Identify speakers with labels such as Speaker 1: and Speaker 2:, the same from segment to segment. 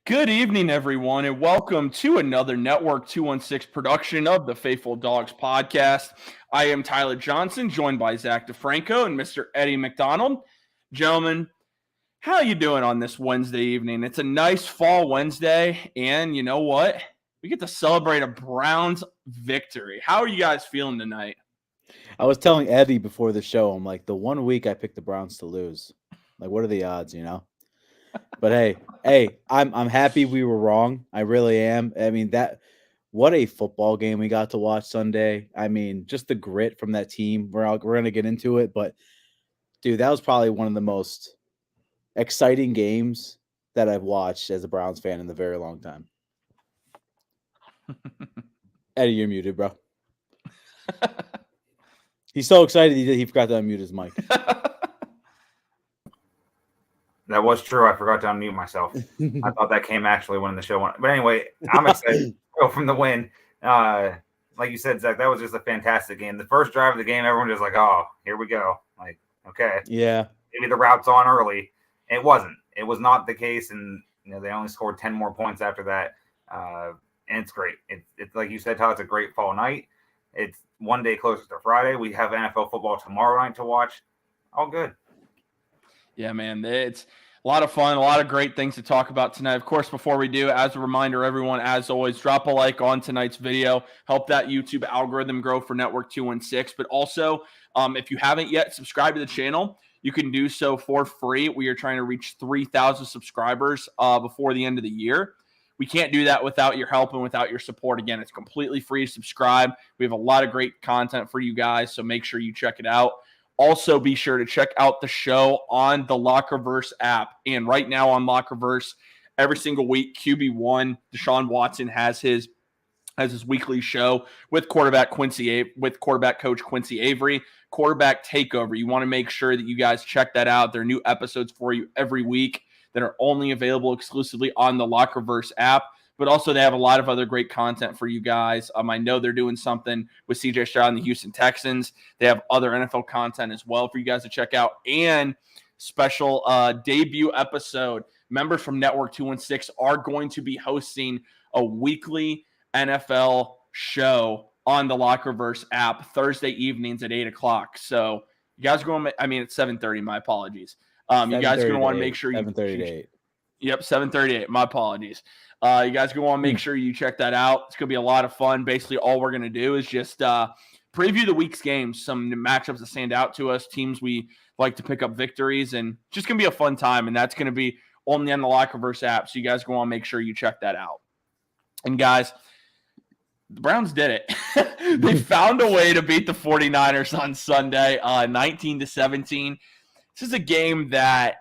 Speaker 1: Good evening, everyone, and welcome to another Network 216 production of the Faithful Dogs podcast. I am Tyler Johnson, joined by Zach DeFranco and Mr. Eddie McDonald. Gentlemen, how are you doing on this Wednesday evening? It's a nice fall Wednesday, and you know what? We get to celebrate a Browns victory. How are you guys feeling tonight?
Speaker 2: I was telling Eddie before the show, I'm like, the 1 week I picked the Browns to lose. Like, what are the odds? But hey, I'm happy we were wrong. I really am. I mean, what a football game we got to watch Sunday. I mean, just the grit from that team. We're gonna get into it, but dude, that was probably one of the most exciting games that I've watched as a Browns fan in a very long time. Eddie, you're muted, bro. He's so excited he forgot to unmute his mic.
Speaker 3: That was true. I forgot to unmute myself. I thought that came actually when the show went. But anyway, I'm excited from the win. Like you said, Zach, that was just a fantastic game. The first drive of the game, everyone was like, "Oh, here we go." Like, okay,
Speaker 2: Yeah.
Speaker 3: maybe the route's on early. It wasn't. It was not the case, and they only scored 10 more points after that. And it's great. It's like you said, Todd. It's a great fall night. It's one day closer to Friday. We have NFL football tomorrow night to watch. All good.
Speaker 1: Yeah, man, it's a lot of fun, a lot of great things to talk about tonight. Of course, before we do, as a reminder, everyone, as always, drop a like on tonight's video. Help that YouTube algorithm grow for Network 216. But also, if you haven't yet subscribed to the channel, you can do so for free. We are trying to reach 3,000 subscribers before the end of the year. We can't do that without your help and without your support. Again, it's completely free to subscribe. We have a lot of great content for you guys, so make sure you check it out. Also, be sure to check out the show on the Lockerverse app. And right now on Lockerverse, every single week, QB1, Deshaun Watson has his weekly show with quarterback coach Quincy Avery, Quarterback Takeover. You want to make sure that you guys check that out. There are new episodes for you every week that are only available exclusively on the Lockerverse app. But also, they have a lot of other great content for you guys. I know they're doing something with CJ Stroud and the Houston Texans. They have other NFL content as well for you guys to check out. And special debut episode. Members from Network 216 are going to be hosting a weekly NFL show on the Lockerverse app Thursday evenings at 8 o'clock. So you guys are going to, it's 7:30, my apologies. You guys are going to want to make sure you
Speaker 2: 7:30 to 8.
Speaker 1: Yep, 7:38. My apologies. You guys are going to want to make sure you check that out. It's going to be a lot of fun. Basically, all we're going to do is just preview the week's games, some matchups that stand out to us, teams we like to pick up victories, and just going to be a fun time. And that's going to be only on the Lockerverse app. So you guys are going to want to make sure you check that out. And guys, the Browns did it. They found a way to beat the 49ers on Sunday, 19-17. This is a game that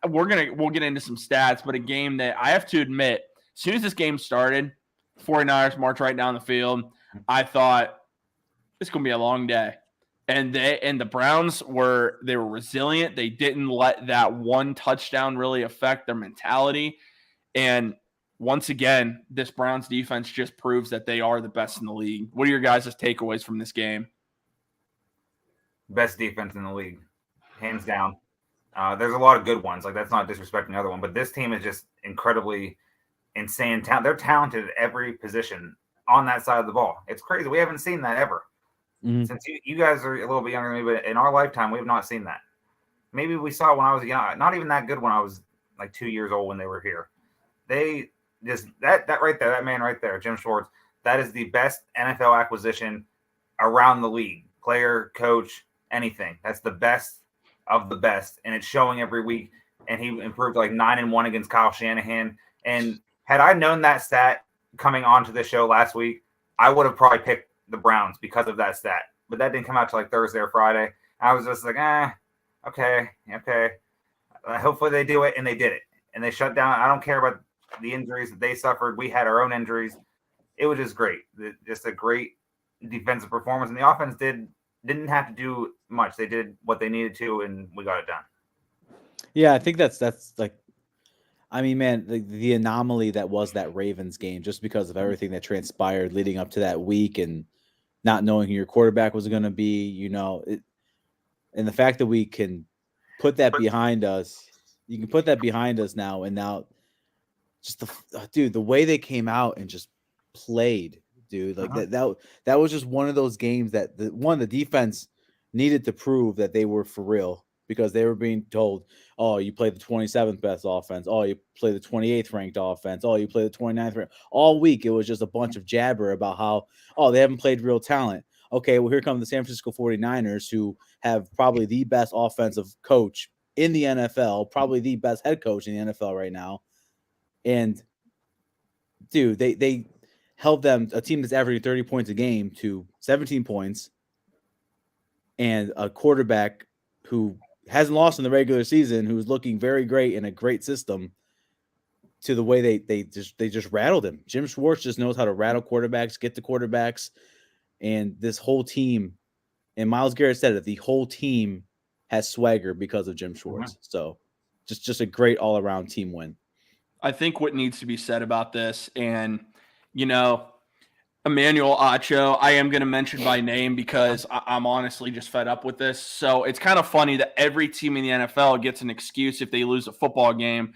Speaker 1: we'll get into some stats, but a game that I have to admit, as soon as this game started, 49ers marched right down the field. I thought it's going to be a long day. And the Browns were resilient. They didn't let that one touchdown really affect their mentality. And once again, this Browns defense just proves that they are the best in the league. What are your guys' takeaways from this game?
Speaker 3: Best defense in the league, hands down. There's a lot of good ones. Like, that's not disrespecting the other one, but this team is just incredibly insane. They're talented at every position on that side of the ball. It's crazy. We haven't seen that ever. Mm-hmm. Since you guys are a little bit younger than me, but in our lifetime, we have not seen that. Maybe we saw it when I was young. Not even that good when I was like 2 years old when they were here. They just that right there, that man right there, Jim Schwartz. That is the best NFL acquisition around the league. Player, coach, anything. That's the best of the best, and it's showing every week. And he improved like 9-1 against Kyle Shanahan. And had I known that stat coming onto the show last week, I would have probably picked the Browns because of that stat. But that didn't come out till like Thursday or Friday. I was just like, okay. Hopefully they do it, and they did it. And they shut down. I don't care about the injuries that they suffered. We had our own injuries. It was just great. Just a great defensive performance. And the offense didn't have to do much. They did what they needed to, and we got it done.
Speaker 2: Yeah, I think that's like, I mean, man, the anomaly that was that Ravens game, just because of everything that transpired leading up to that week and not knowing who your quarterback was going to be, and the fact that we can put that behind us, you can put that behind us now, and now just the way they came out and just played, dude. Like that was just one of those games that the defense needed to prove that they were for real, because they were being told, oh, you play the 27th best offense. Oh, you play the 28th ranked offense. Oh, you play the 29th ranked. All week, it was just a bunch of jabber about how, oh, they haven't played real talent. Okay, well, here come the San Francisco 49ers, who have probably the best offensive coach in the NFL, probably the best head coach in the NFL right now. And, dude, they held them, a team that's averaging 30 points a game, to 17 points, and a quarterback who hasn't lost in the regular season, who's looking very great in a great system, to the way they just rattled him. Jim Schwartz just knows how to rattle quarterbacks, get the quarterbacks, and this whole team, and Myles Garrett said it, the whole team has swagger because of Jim Schwartz. So just a great all-around team win.
Speaker 1: I think what needs to be said about this, and, you know, Emmanuel Acho, I am going to mention by name because I'm honestly just fed up with this. So it's kind of funny that every team in the NFL gets an excuse if they lose a football game.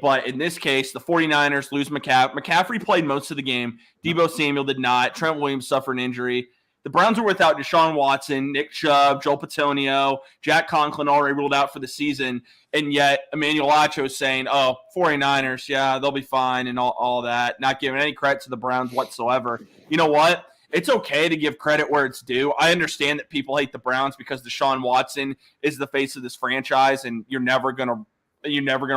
Speaker 1: But in this case, the 49ers lose McCaffrey. McCaffrey played most of the game. Deebo Samuel did not. Trent Williams suffered an injury. The Browns were without Deshaun Watson, Nick Chubb, Joel Patonio, Jack Conklin already ruled out for the season. And yet Emmanuel Acho is saying, oh, 49ers, yeah, they'll be fine and all that, not giving any credit to the Browns whatsoever. You know what? It's okay to give credit where it's due. I understand that people hate the Browns because Deshaun Watson is the face of this franchise, and you're never going to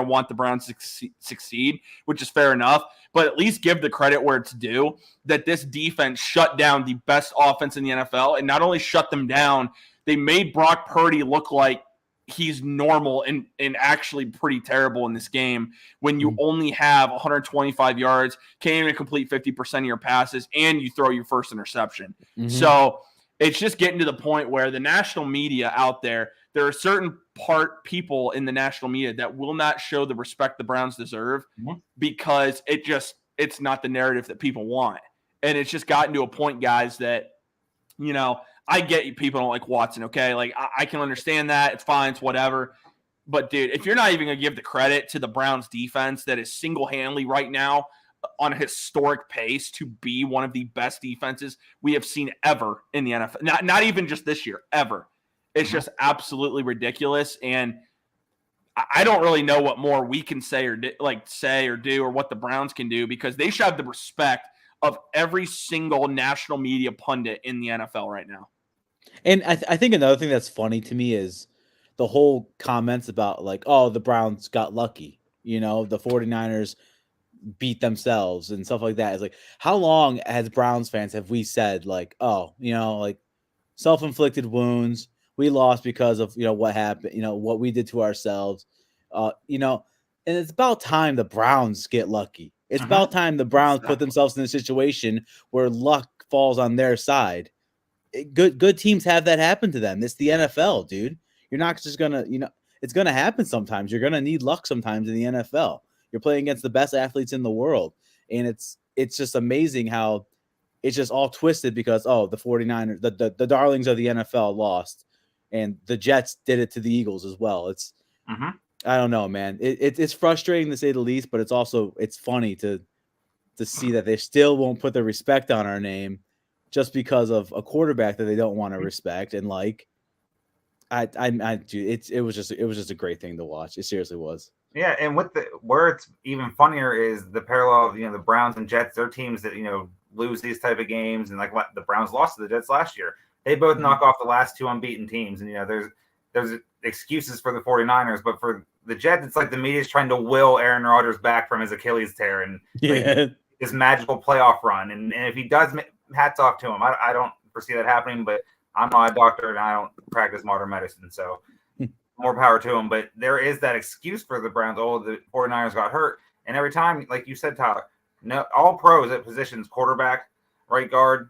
Speaker 1: want the Browns to succeed, which is fair enough. But at least give the credit where it's due, that this defense shut down the best offense in the NFL, and not only shut them down, they made Brock Purdy look like he's normal and actually pretty terrible in this game when you only have 125 yards, can't even complete 50% of your passes, and you throw your first interception. So it's just getting to the point where the national media out there are certain people in the national media that will not show the respect the Browns deserve because it's not the narrative that people want. And it's just gotten to a point, guys, that, you know, I get people don't like Watson, okay? Like, I can understand that. It's fine. It's whatever. But, dude, if you're not even going to give the credit to the Browns defense that is single-handedly right now on a historic pace to be one of the best defenses we have seen ever in the NFL, not even just this year, ever. It's just absolutely ridiculous. And I don't really know what more we can say or do or what the Browns can do, because they should have the respect of every single national media pundit in the NFL right now.
Speaker 2: And I think another thing that's funny to me is the whole comments about, like, oh, the Browns got lucky, you know, the 49ers beat themselves and stuff like that. It's like, how long as Browns fans have we said, like, oh, you know, like, self-inflicted wounds, we lost because of, you know, what happened, you know, what we did to ourselves, you know, and it's about time the Browns get lucky. It's about time the Browns put themselves in a situation where luck falls on their side. Good teams have that happen to them. It's the NFL, dude. You're not just gonna, you know, it's gonna happen sometimes. You're gonna need luck sometimes in the NFL. You're playing against the best athletes in the world, and it's just amazing how it's just all twisted because, oh, the 49ers, the darlings of the NFL lost, and the Jets did it to the Eagles as well. It's I don't know, man. It's frustrating to say the least, but it's funny to see that they still won't put the respect on our name just because of a quarterback that they don't want to respect. And like, it was just a great thing to watch. It seriously was.
Speaker 3: Yeah, and where it's even funnier is the parallel of, you know, the Browns and Jets. They're teams that, you know, lose these type of games, and like what the Browns lost to the Jets last year. They both knock off the last two unbeaten teams, and, you know, there's excuses for the 49ers, but for the Jets, it's like the media is trying to will Aaron Rodgers back from his Achilles tear and like, his magical playoff run. And if he does, hats off to him. I don't foresee that happening, but I'm not a doctor and I don't practice modern medicine, so more power to him. But there is that excuse for the Browns. Oh, the 49ers got hurt. And every time, like you said, Tyler, no, all pros at positions, quarterback, right guard,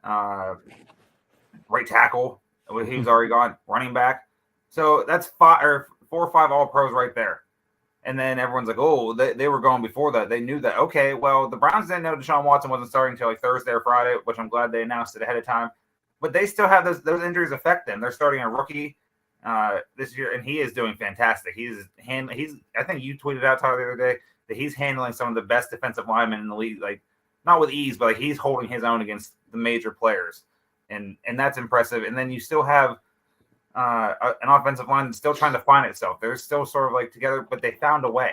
Speaker 3: right tackle, he's already gone, running back. So that's 4 or 5 all pros right there. And then everyone's like, oh, they were going before that. They knew that. Okay, well, the Browns didn't know Deshaun Watson wasn't starting until like Thursday or Friday, which I'm glad they announced it ahead of time. But they still have those injuries affect them. They're starting a rookie this year, and he is doing fantastic. I think you tweeted out, Tyler, the other day that he's handling some of the best defensive linemen in the league, like not with ease, but like he's holding his own against the major players, and that's impressive. And then you still have an offensive line that's still trying to find itself. They're still sort of like together, but they found a way.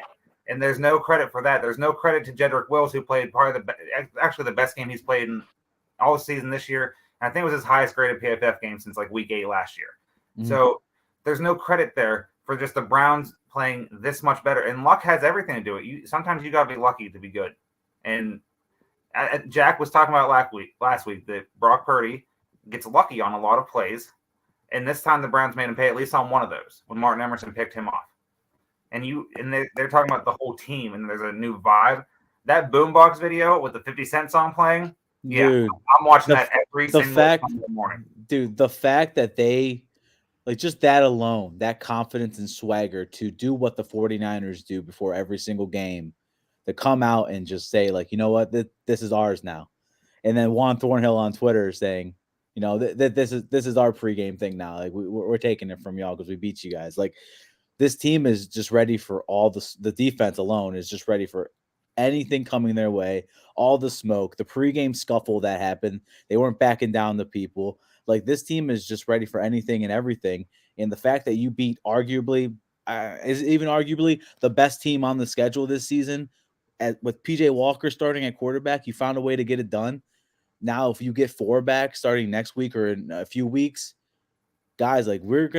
Speaker 3: And there's no credit for that. There's no credit to Jedrick Wills, who played actually the best game he's played in all the season this year. And I think it was his highest graded PFF game since like week 8 last year. Mm-hmm. So there's no credit there for just the Browns playing this much better. And luck has everything to do with it. Sometimes you got to be lucky to be good. And Jack was talking about last week that Brock Purdy gets lucky on a lot of plays. And this time the Browns made him pay at least on one of those when Martin Emerson picked him off. And they're talking about the whole team, and there's a new vibe. That Boombox video with the 50 Cent song playing, dude, I'm watching that every single morning.
Speaker 2: Dude, the fact that they, like, just that alone, that confidence and swagger to do what the 49ers do before every single game, to come out and just say, like, you know what, this is ours now. And then Juan Thornhill on Twitter saying, you know, this is our pregame thing now. Like, we're taking it from y'all because we beat you guys. Like, this team is just ready for all the defense alone is just ready for anything coming their way, all the smoke, the pregame scuffle that happened. They weren't backing down the people. Like, this team is just ready for anything and everything. And the fact that you beat arguably the best team on the schedule this season, with PJ Walker starting at quarterback, you found a way to get it done. Now, if you get 4 back starting next week or in a few weeks, guys, like, we're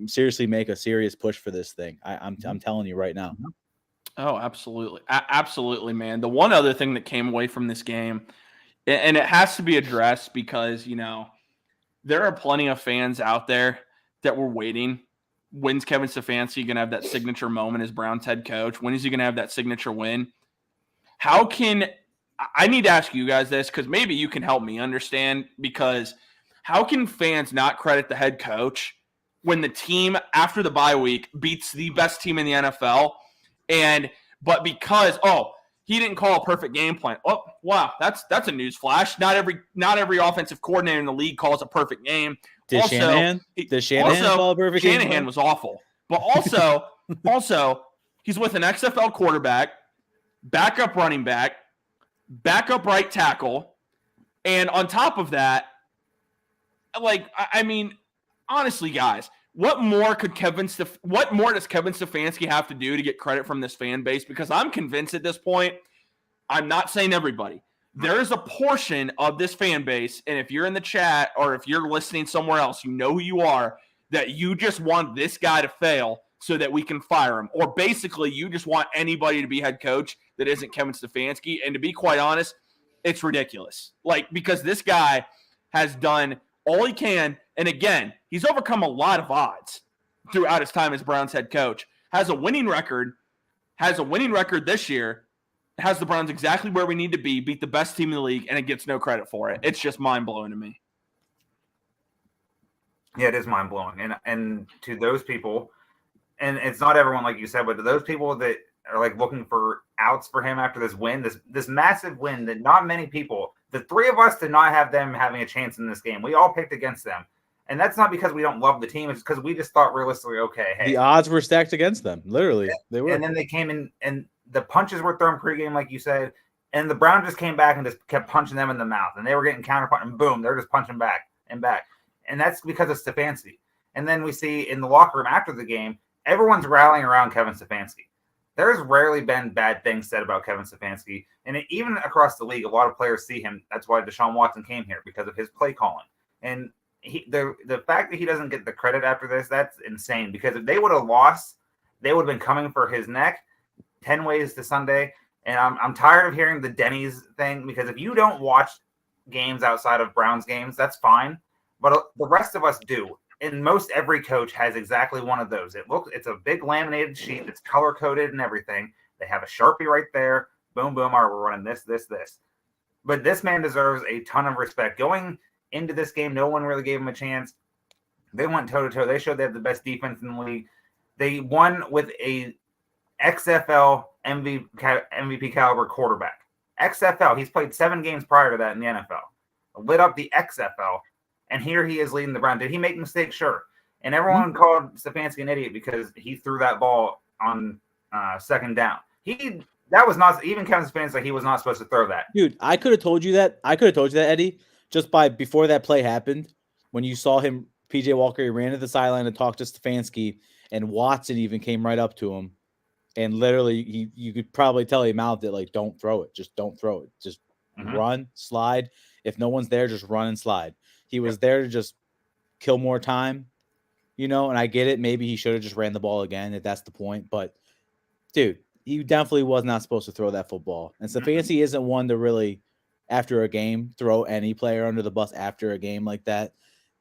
Speaker 2: seriously make a serious push for this thing. I'm telling you right now.
Speaker 1: Oh, absolutely. Absolutely, man. The one other thing that came away from this game, and it has to be addressed because, you know, there are plenty of fans out there that were waiting. When's Kevin Stefanski going to have that signature moment as Browns head coach? When is he going to have that signature win? I need to ask you guys this because maybe you can help me understand, because how can fans not credit the head coach when the team after the bye week beats the best team in the NFL? But because he didn't call a perfect game plan. Oh, wow, that's a news flash. Not every offensive coordinator in the league calls a perfect game.
Speaker 2: Did Shanahan call a perfect game plan?
Speaker 1: Shanahan was awful. But also he's with an XFL quarterback, backup running back, backup right tackle, and on top of that, like, I mean, honestly, guys, what more does Kevin Stefanski have to do to get credit from this fan base? Because I'm convinced at this point, I'm not saying everybody, there is a portion of this fan base, and if you're in the chat or if you're listening somewhere else, you know who you are, that you just want this guy to fail so that we can fire him. Or basically, you just want anybody to be head coach that isn't Kevin Stefanski. And to be quite honest, it's ridiculous. Like, because this guy has done all he can, and again, he's overcome a lot of odds throughout his time as Browns head coach. Has a winning record this year, has the Browns exactly where we need to be, beat the best team in the league, and it gets no credit for it. It's just mind-blowing to me.
Speaker 3: Yeah, it is mind-blowing. And to those people, and it's not everyone like you said, but to those people that are like looking for outs for him after this win, this massive win that not many people, the 3 of us did not have them having a chance in this game. We all picked against them. And that's not because we don't love the team. It's because we just thought realistically, okay, hey.
Speaker 2: The odds were stacked against them. Literally, they were.
Speaker 3: And then they came in, and the punches were thrown pregame, like you said. And the Browns just came back and just kept punching them in the mouth. And they were getting counterpunched, and boom, they're just punching back and back. And that's because of Stefanski. And then we see in the locker room after the game, everyone's rallying around Kevin Stefanski. There's rarely been bad things said about Kevin Stefanski. And even across the league, a lot of players see him. That's why Deshaun Watson came here, because of his play calling. And the fact that he doesn't get the credit after this, that's insane. Because if they would have lost, they would have been coming for his neck 10 ways to Sunday. And I'm tired of hearing the Denny's thing, because if you don't watch games outside of Browns games, that's fine. But the rest of us do. And most every coach has exactly one of those. It's a big laminated sheet that's color coded and everything. They have a Sharpie right there. Boom, boom. All right, we're running this. But this man deserves a ton of respect. Going into this game, no one really gave him a chance. They went toe-to-toe. They showed they have the best defense in the league. They won with a XFL MVP caliber quarterback. XFL. He's played 7 games prior to that in the NFL. Lit up the XFL. And here he is leading the Browns. Did he make mistakes? Sure. And everyone called Stefanski an idiot because he threw that ball on second down. He That was not even Kevin Stefanski said he was not supposed to throw that.
Speaker 2: Dude, I could have told you that. Eddie, just by before that play happened, when you saw him, PJ Walker, he ran to the sideline and talked to Stefanski, and Watson even came right up to him. And literally, you could probably tell he mouthed it like, "Don't throw it. Just don't throw it. Just run, slide. If no one's there, just run and slide." He was there to just kill more time, And I get it. Maybe he should have just ran the ball again if that's the point. But, dude, he definitely was not supposed to throw that football. And Stefanski isn't one to really, after a game, throw any player under the bus after a game like that.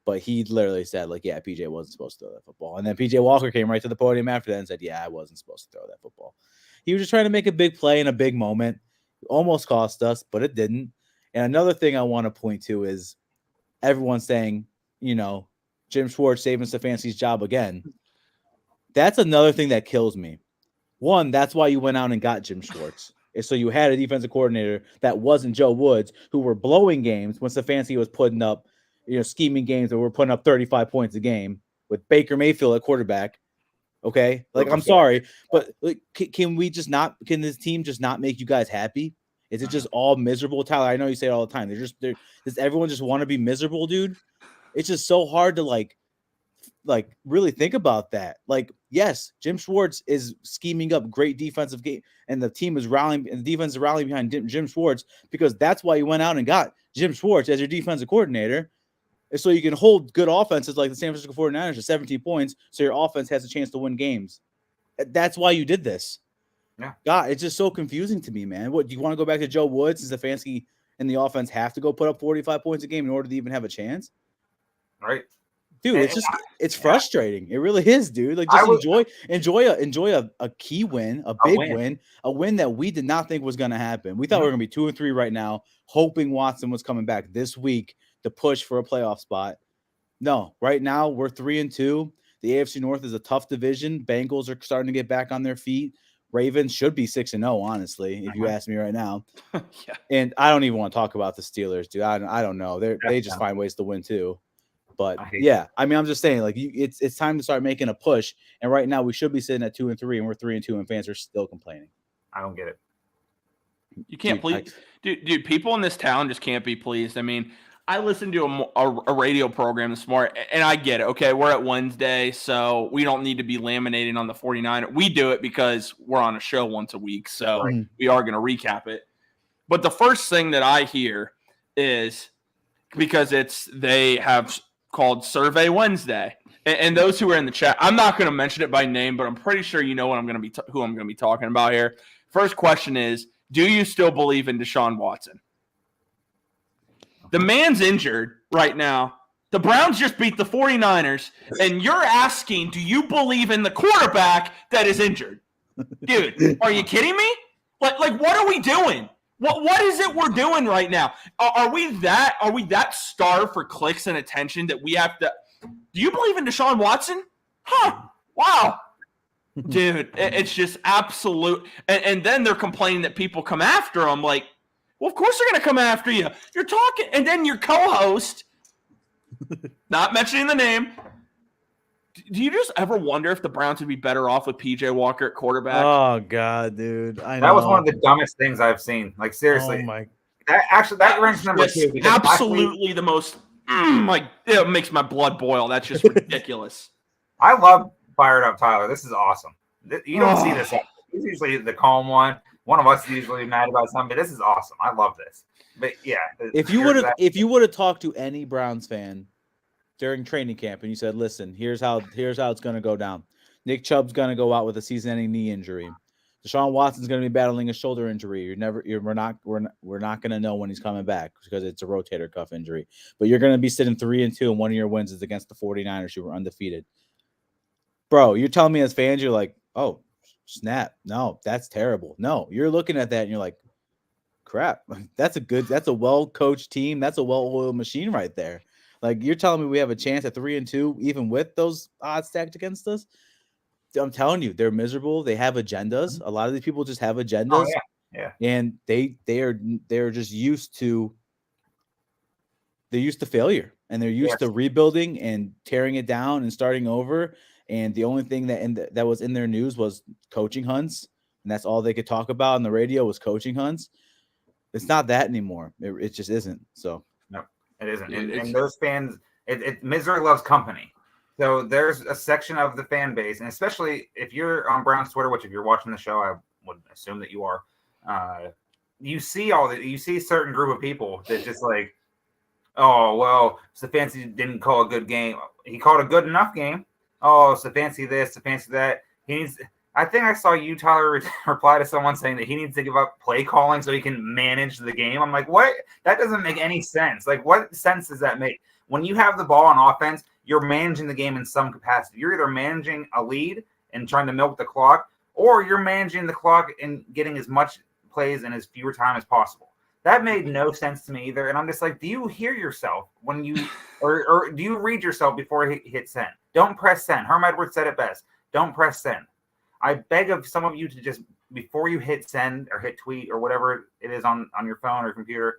Speaker 2: But he literally said, like, yeah, PJ wasn't supposed to throw that football. And then PJ Walker came right to the podium after that and said, yeah, I wasn't supposed to throw that football. He was just trying to make a big play in a big moment. It almost cost us, but it didn't. And another thing I want to point to is everyone saying, Jim Schwartz saving Stefanski's job again. That's another thing that kills me. One, that's why you went out and got Jim Schwartz. And so you had a defensive coordinator that wasn't Joe Woods, who were blowing games when Stefanski was putting up, scheming games that were putting up 35 points a game with Baker Mayfield at quarterback. Okay. Like, I'm sorry, but can this team just not make you guys happy? Is it just all miserable? Tyler, I know you say it all the time. Does everyone just want to be miserable, dude? It's just so hard to like really think about that. Like, yes, Jim Schwartz is scheming up great defensive game, and the team is rallying, and the defense is rallying behind Jim Schwartz, because that's why you went out and got Jim Schwartz as your defensive coordinator. So you can hold good offenses like the San Francisco 49ers to 17 points, so your offense has a chance to win games. That's why you did this.
Speaker 3: Yeah.
Speaker 2: God, it's just so confusing to me, man. What, do you want to go back to Joe Woods? Does Stefanski and the offense have to go put up 45 points a game in order to even have a chance?
Speaker 3: Right.
Speaker 2: Dude, it's frustrating. It really is, dude. Like, just enjoy a key win, a big win, a win that we did not think was going to happen. We thought we were going to be 2-3 right now, hoping Watson was coming back this week to push for a playoff spot. No, right now we're 3-2. The AFC North is a tough division. Bengals are starting to get back on their feet. Ravens should be 6-0, honestly, if you ask me right now.
Speaker 1: Yeah.
Speaker 2: And I don't even want to talk about the Steelers, dude. I don't know. They just find ways to win too. But yeah, I mean, I'm just saying, like, it's time to start making a push. And right now we should be sitting at 2-3, and we're 3-2, and fans are still complaining.
Speaker 3: I don't get it.
Speaker 1: You can't please, dude. People in this town just can't be pleased. I mean, I listened to a radio program this morning, and I get it. Okay, we're at Wednesday, so we don't need to be laminating on the 49ers. We do it because we're on a show once a week, so we are going to recap it. But the first thing that I hear is because they have called Survey Wednesday, and those who are in the chat, I'm not going to mention it by name, but I'm pretty sure you know what who I'm going to be talking about here. First question is, do you still believe in Deshaun Watson? The man's injured right now. The Browns just beat the 49ers, and you're asking, do you believe in the quarterback that is injured? Dude, are you kidding me? Like what are we doing? What is it we're doing right now? Are we that starved for clicks and attention that we have to – do you believe in Deshaun Watson? Huh. Wow. Dude, it's just absolute – and then they're complaining that people come after them like, well, of course they're going to come after you. You're talking – and then your co-host, not mentioning the name – do you just ever wonder if the Browns would be better off with PJ Walker at quarterback?
Speaker 2: Oh, God, dude. I know.
Speaker 3: That was one of the dumbest things I've seen. Like, seriously.
Speaker 2: Oh, my.
Speaker 3: That ranks number 2.
Speaker 1: Absolutely the most it makes my blood boil. That's just ridiculous.
Speaker 3: I love Fired Up Tyler. This is awesome. You don't see this. He's usually the calm one. One of us is usually mad about something. This is awesome. I love this. But, yeah.
Speaker 2: If you would have talked to any Browns fan during training camp and you said, listen, here's how it's going to go down. Nick Chubb's going to go out with a season-ending knee injury. Deshaun Watson's going to be battling a shoulder injury. We're not going to know when he's coming back because it's a rotator cuff injury. But you're going to be sitting 3-2, and one of your wins is against the 49ers, who were undefeated. Bro, you're telling me as fans, you're like, oh, snap. No, that's terrible. No, you're looking at that and you're like, crap. That's a well-coached team. That's a well-oiled machine right there. Like, you're telling me we have a chance at 3-2, even with those odds stacked against us? I'm telling you, they're miserable. They have agendas. A lot of these people just have agendas.
Speaker 3: Oh, yeah.
Speaker 2: And they're just used to failure, and they're used to rebuilding and tearing it down and starting over. And the only thing that was in their news was coaching hunts, and that's all they could talk about on the radio was coaching hunts. It's not that anymore. It just isn't. So
Speaker 3: no, it isn't.
Speaker 1: Dude,
Speaker 3: And those fans, misery loves company. So there's a section of the fan base, and especially if you're on Brown's Twitter, which if you're watching the show, I would assume that you are. You see a certain group of people that just like, oh well, Stefanski didn't call a good game. He called a good enough game. Oh, Stefanski this, Stefanski that. He needs. I think I saw you, Tyler, reply to someone saying that he needs to give up play calling so he can manage the game. I'm like, what? That doesn't make any sense. Like, what sense does that make? When you have the ball on offense, you're managing the game in some capacity. You're either managing a lead and trying to milk the clock, or you're managing the clock and getting as much plays in as fewer time as possible. That made no sense to me either. And I'm just like, do you hear yourself when you, or do you read yourself before you hit send? Don't press send. Herm Edwards said it best. Don't press send. I beg of some of you to just, before you hit send or hit tweet or whatever it is on your phone or computer,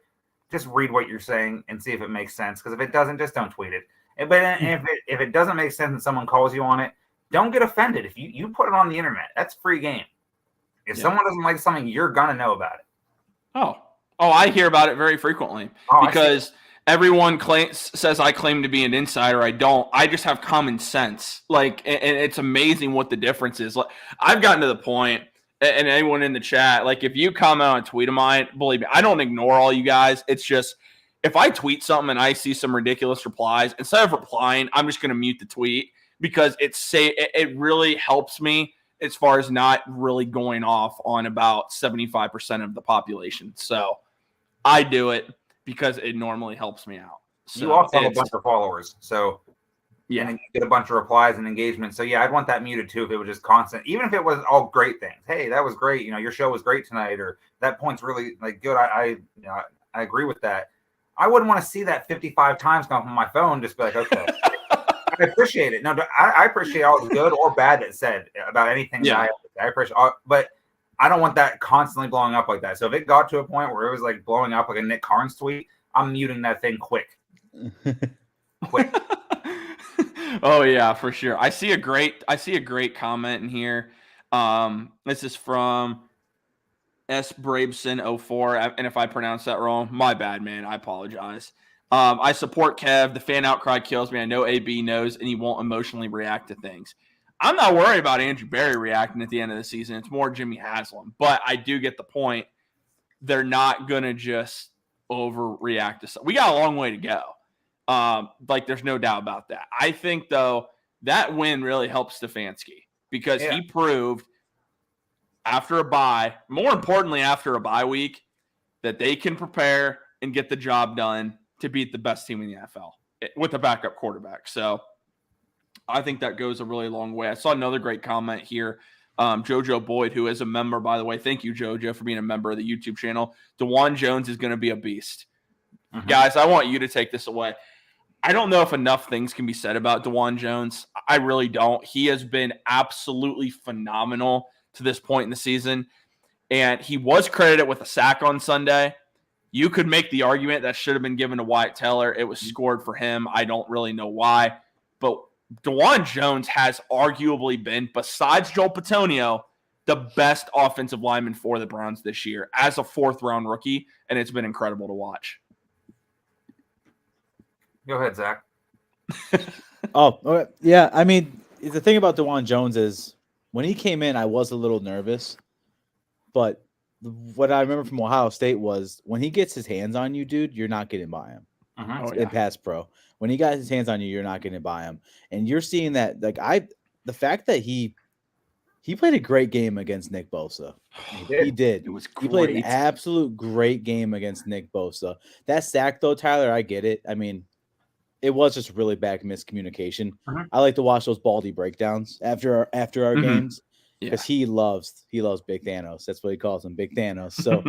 Speaker 3: just read what you're saying and see if it makes sense. Because if it doesn't, just don't tweet it. But if it doesn't make sense and someone calls you on it, don't get offended. If you put it on the internet, that's free game. If someone doesn't like something, you're gonna know about it.
Speaker 1: Oh, I hear about it very frequently because everyone says I claim to be an insider. I don't. I just have common sense. Like, and it's amazing what the difference is. Like, I've gotten to the point, and anyone in the chat, like, if you comment on a tweet of mine, believe me, I don't ignore all you guys. It's just if I tweet something and I see some ridiculous replies, instead of replying, I'm just gonna mute the tweet because it really helps me as far as not really going off on about 75% of the population. So I do it because it normally helps me out. So
Speaker 3: you also have a bunch of followers. So
Speaker 1: yeah,
Speaker 3: and you get a bunch of replies and engagement. So yeah, I'd want that muted too if it was just constant, even if it was all great things. Hey, that was great. You know, your show was great tonight, or that point's really like good. I agree with that. I wouldn't want to see that 55 times come from my phone. Just be like, okay. I appreciate it. No, I appreciate all the good or bad that's said about anything that I appreciate. But I don't want that constantly blowing up like that. So if it got to a point where it was like blowing up like a Nick Carnes tweet, I'm muting that thing quick.
Speaker 1: Oh yeah, for sure. I see a great comment in here. This is from S Brabeson04, and if I pronounce that wrong, my bad, man. I apologize. I support Kev. The fan outcry kills me. I know AB knows, and he won't emotionally react to things. I'm not worried about Andrew Berry reacting at the end of the season. It's more Jimmy Haslam. But I do get the point. They're not going to just overreact to stuff. We got a long way to go. There's no doubt about that. I think, though, that win really helps Stefanski because he proved after a bye, more importantly after a bye week, that they can prepare and get the job done to beat the best team in the NFL with a backup quarterback. So I think that goes a really long way. I saw another great comment here. Jojo Boyd, who is a member, by the way. Thank you, Jojo, for being a member of the YouTube channel. DeJuan Jones is going to be a beast. Mm-hmm. Guys, I want you to take this away. I don't know if enough things can be said about DeJuan Jones. I really don't. He has been absolutely phenomenal to this point in the season. And he was credited with a sack on Sunday. You could make the argument that should have been given to Wyatt Teller. It was scored for him. I don't really know why. But DeJuan Jones has arguably been, besides Joel Petonio, the best offensive lineman for the Browns this year as a fourth-round rookie, and it's been incredible to watch.
Speaker 3: Go ahead, Zach.
Speaker 2: Yeah. I mean, the thing about DeJuan Jones is when he came in, I was a little nervous. But what I remember from Ohio State was when he gets his hands on you, dude, you're not getting by him. In pass pro. When he got his hands on you, you're not getting by him. And you're seeing that, the fact that he played a great game against Nick Bosa. He did.
Speaker 1: It was great.
Speaker 2: He played an absolute great game against Nick Bosa. That sack, though, Tyler, I get it. I mean, it was just really bad miscommunication. I like to watch those Baldy breakdowns after our games because he loves Big Thanos. That's what he calls him, Big Thanos. So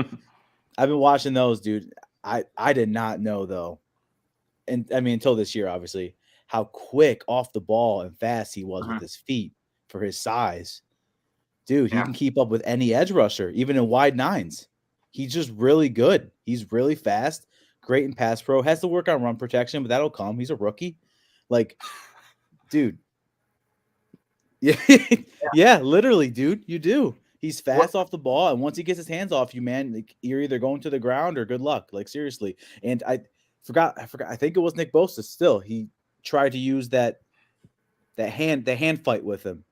Speaker 2: I've been watching those, dude. I did not know, though, and I mean until this year, obviously, how quick off the ball and fast he was with his feet for his size. Dude, he can keep up with any edge rusher, even in wide nines. He's just really good. He's really fast, great in pass pro, has to work on run protection, but that'll come. He's a rookie. Dude. Yeah, literally, dude. You do. He's fast off the ball, and once he gets his hands off you, man, like, you're either going to the ground or good luck. Like, seriously. And I forgot. I think it was Nick Bosa. Still, he tried to use the hand fight with him.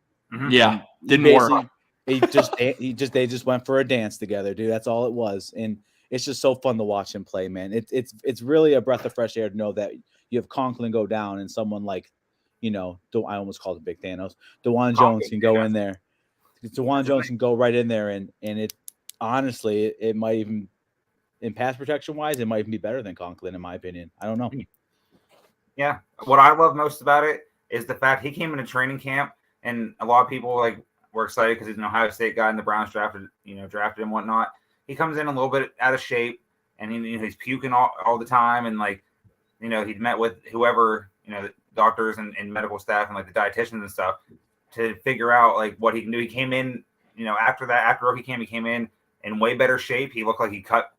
Speaker 1: Yeah, didn't work.
Speaker 2: They just went for a dance together, dude. That's all it was, and it's just so fun to watch him play, man. It's really a breath of fresh air to know that you have Conklin go down and someone like, I almost called him Big Thanos. DeJuan Jones can go in there. DeJuan Jones can go right in there, and it honestly, it might even, in pass protection wise, it might even be better than Conklin, in my opinion. I don't know.
Speaker 3: Yeah, what I love most about it is the fact he came into training camp, and a lot of people were excited because he's an Ohio State guy, and the Browns drafted him and whatnot. He comes in a little bit out of shape, and he's puking all the time, and he'd met with whoever, the doctors and medical staff and the dietitians and stuff to figure out what he can do. He came in, after rookie camp, he came in way better shape. He looked like he cut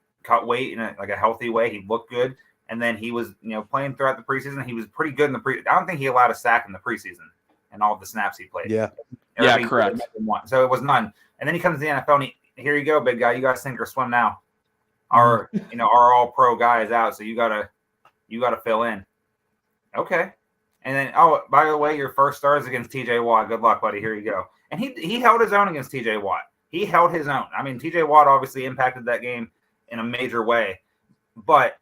Speaker 3: weight in a healthy way. He looked good. And then he was, playing throughout the preseason. He was pretty good in the preseason. I don't think he allowed a sack in the preseason and all the snaps he played.
Speaker 2: Yeah.
Speaker 1: Correct.
Speaker 3: So it was none. And then he comes to the NFL and here you go, big guy. You got to sink or swim now. Our all-pro guy is out, so you gotta fill in. Okay. And then, by the way, your first start is against TJ Watt. Good luck, buddy. Here you go. And he held his own against TJ Watt. He held his own. I mean, TJ Watt obviously impacted that game in a major way, but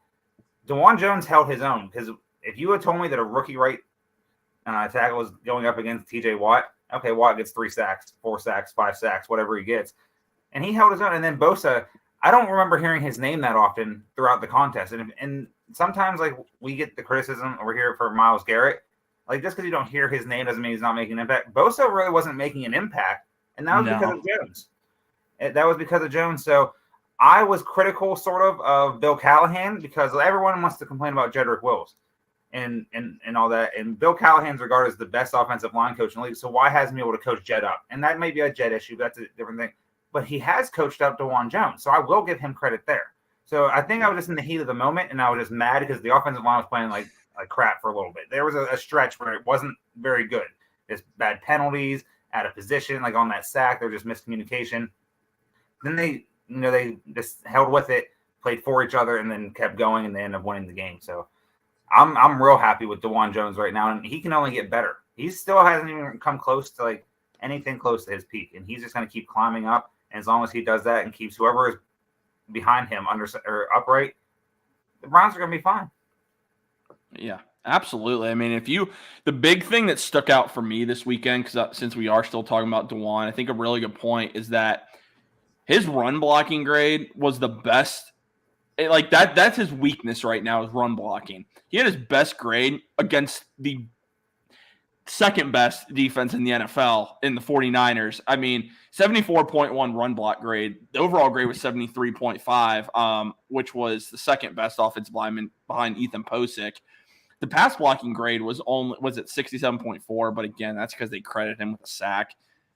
Speaker 3: DeJuan Jones held his own, because if you had told me that a rookie right tackle was going up against TJ Watt, okay, Watt gets 3 sacks, 4 sacks, 5 sacks, whatever he gets. And he held his own. And then Bosa, I don't remember hearing his name that often throughout the contest. And sometimes we get the criticism over here for Myles Garrett. Just because you don't hear his name doesn't mean he's not making an impact. Bosa really wasn't making an impact. And that was because of Jones. That was because of Jones. So I was critical sort of Bill Callahan, because everyone wants to complain about Jedrick Wills and all that. And Bill Callahan's regarded as the best offensive line coach in the league. So why hasn't he been able to coach Jed up? And that may be a Jed issue, but that's a different thing. But he has coached up DeJuan Jones. So I will give him credit there. So I think I was just in the heat of the moment, and I was just mad because the offensive line was playing like crap for a little bit. There was a stretch where it wasn't very good. There's bad penalties, out of position, on that sack. There was just miscommunication. Then they just held with it, played for each other, and then kept going, and they ended up winning the game. So I'm real happy with DeJuan Jones right now, and he can only get better. He still hasn't even come close to anything close to his peak, and he's just going to keep climbing up. And as long as he does that and keeps whoever is behind him upright, the Browns are going to be fine.
Speaker 1: Yeah, absolutely. I mean, the big thing that stuck out for me this weekend, because since we are still talking about DeJuan, I think a really good point is that his run blocking grade was the best. That's his weakness right now, is run blocking. He had his best grade against the second best defense in the NFL in the 49ers. I mean, 74.1 run block grade. The overall grade was 73.5, which was the second best offensive lineman behind Ethan Posick. The pass blocking grade was at 67.4, but again, that's because they credit him with a sack.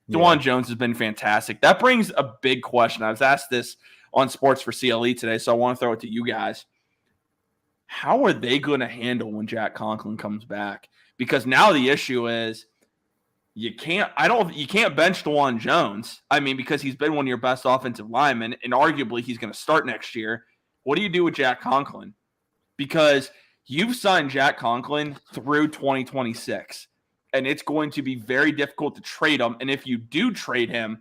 Speaker 1: DeJuan Jones has been fantastic. That brings a big question. I was asked this on Sports for CLE today, so I want to throw it to you guys. How are they going to handle when Jack Conklin comes back? Because now the issue is you can't bench DeJuan Jones. I mean, because he's been one of your best offensive linemen, and arguably he's going to start next year. What do you do with Jack Conklin? Because you've signed Jack Conklin through 2026, and it's going to be very difficult to trade him. And if you do trade him,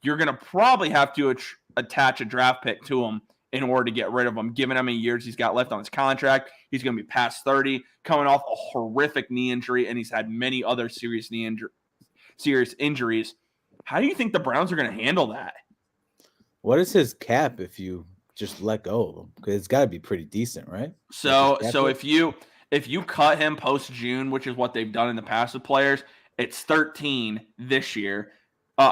Speaker 1: you're going to probably have to attach a draft pick to him in order to get rid of him, given how many years he's got left on his contract. He's going to be past 30, coming off a horrific knee injury, and he's had many other serious injuries. How do you think the Browns are going to handle that?
Speaker 2: What is his cap if you just let go of him? Because it's got to be pretty decent, right?
Speaker 1: So if you cut him post June, which is what they've done in the past with players, it's 13 this year.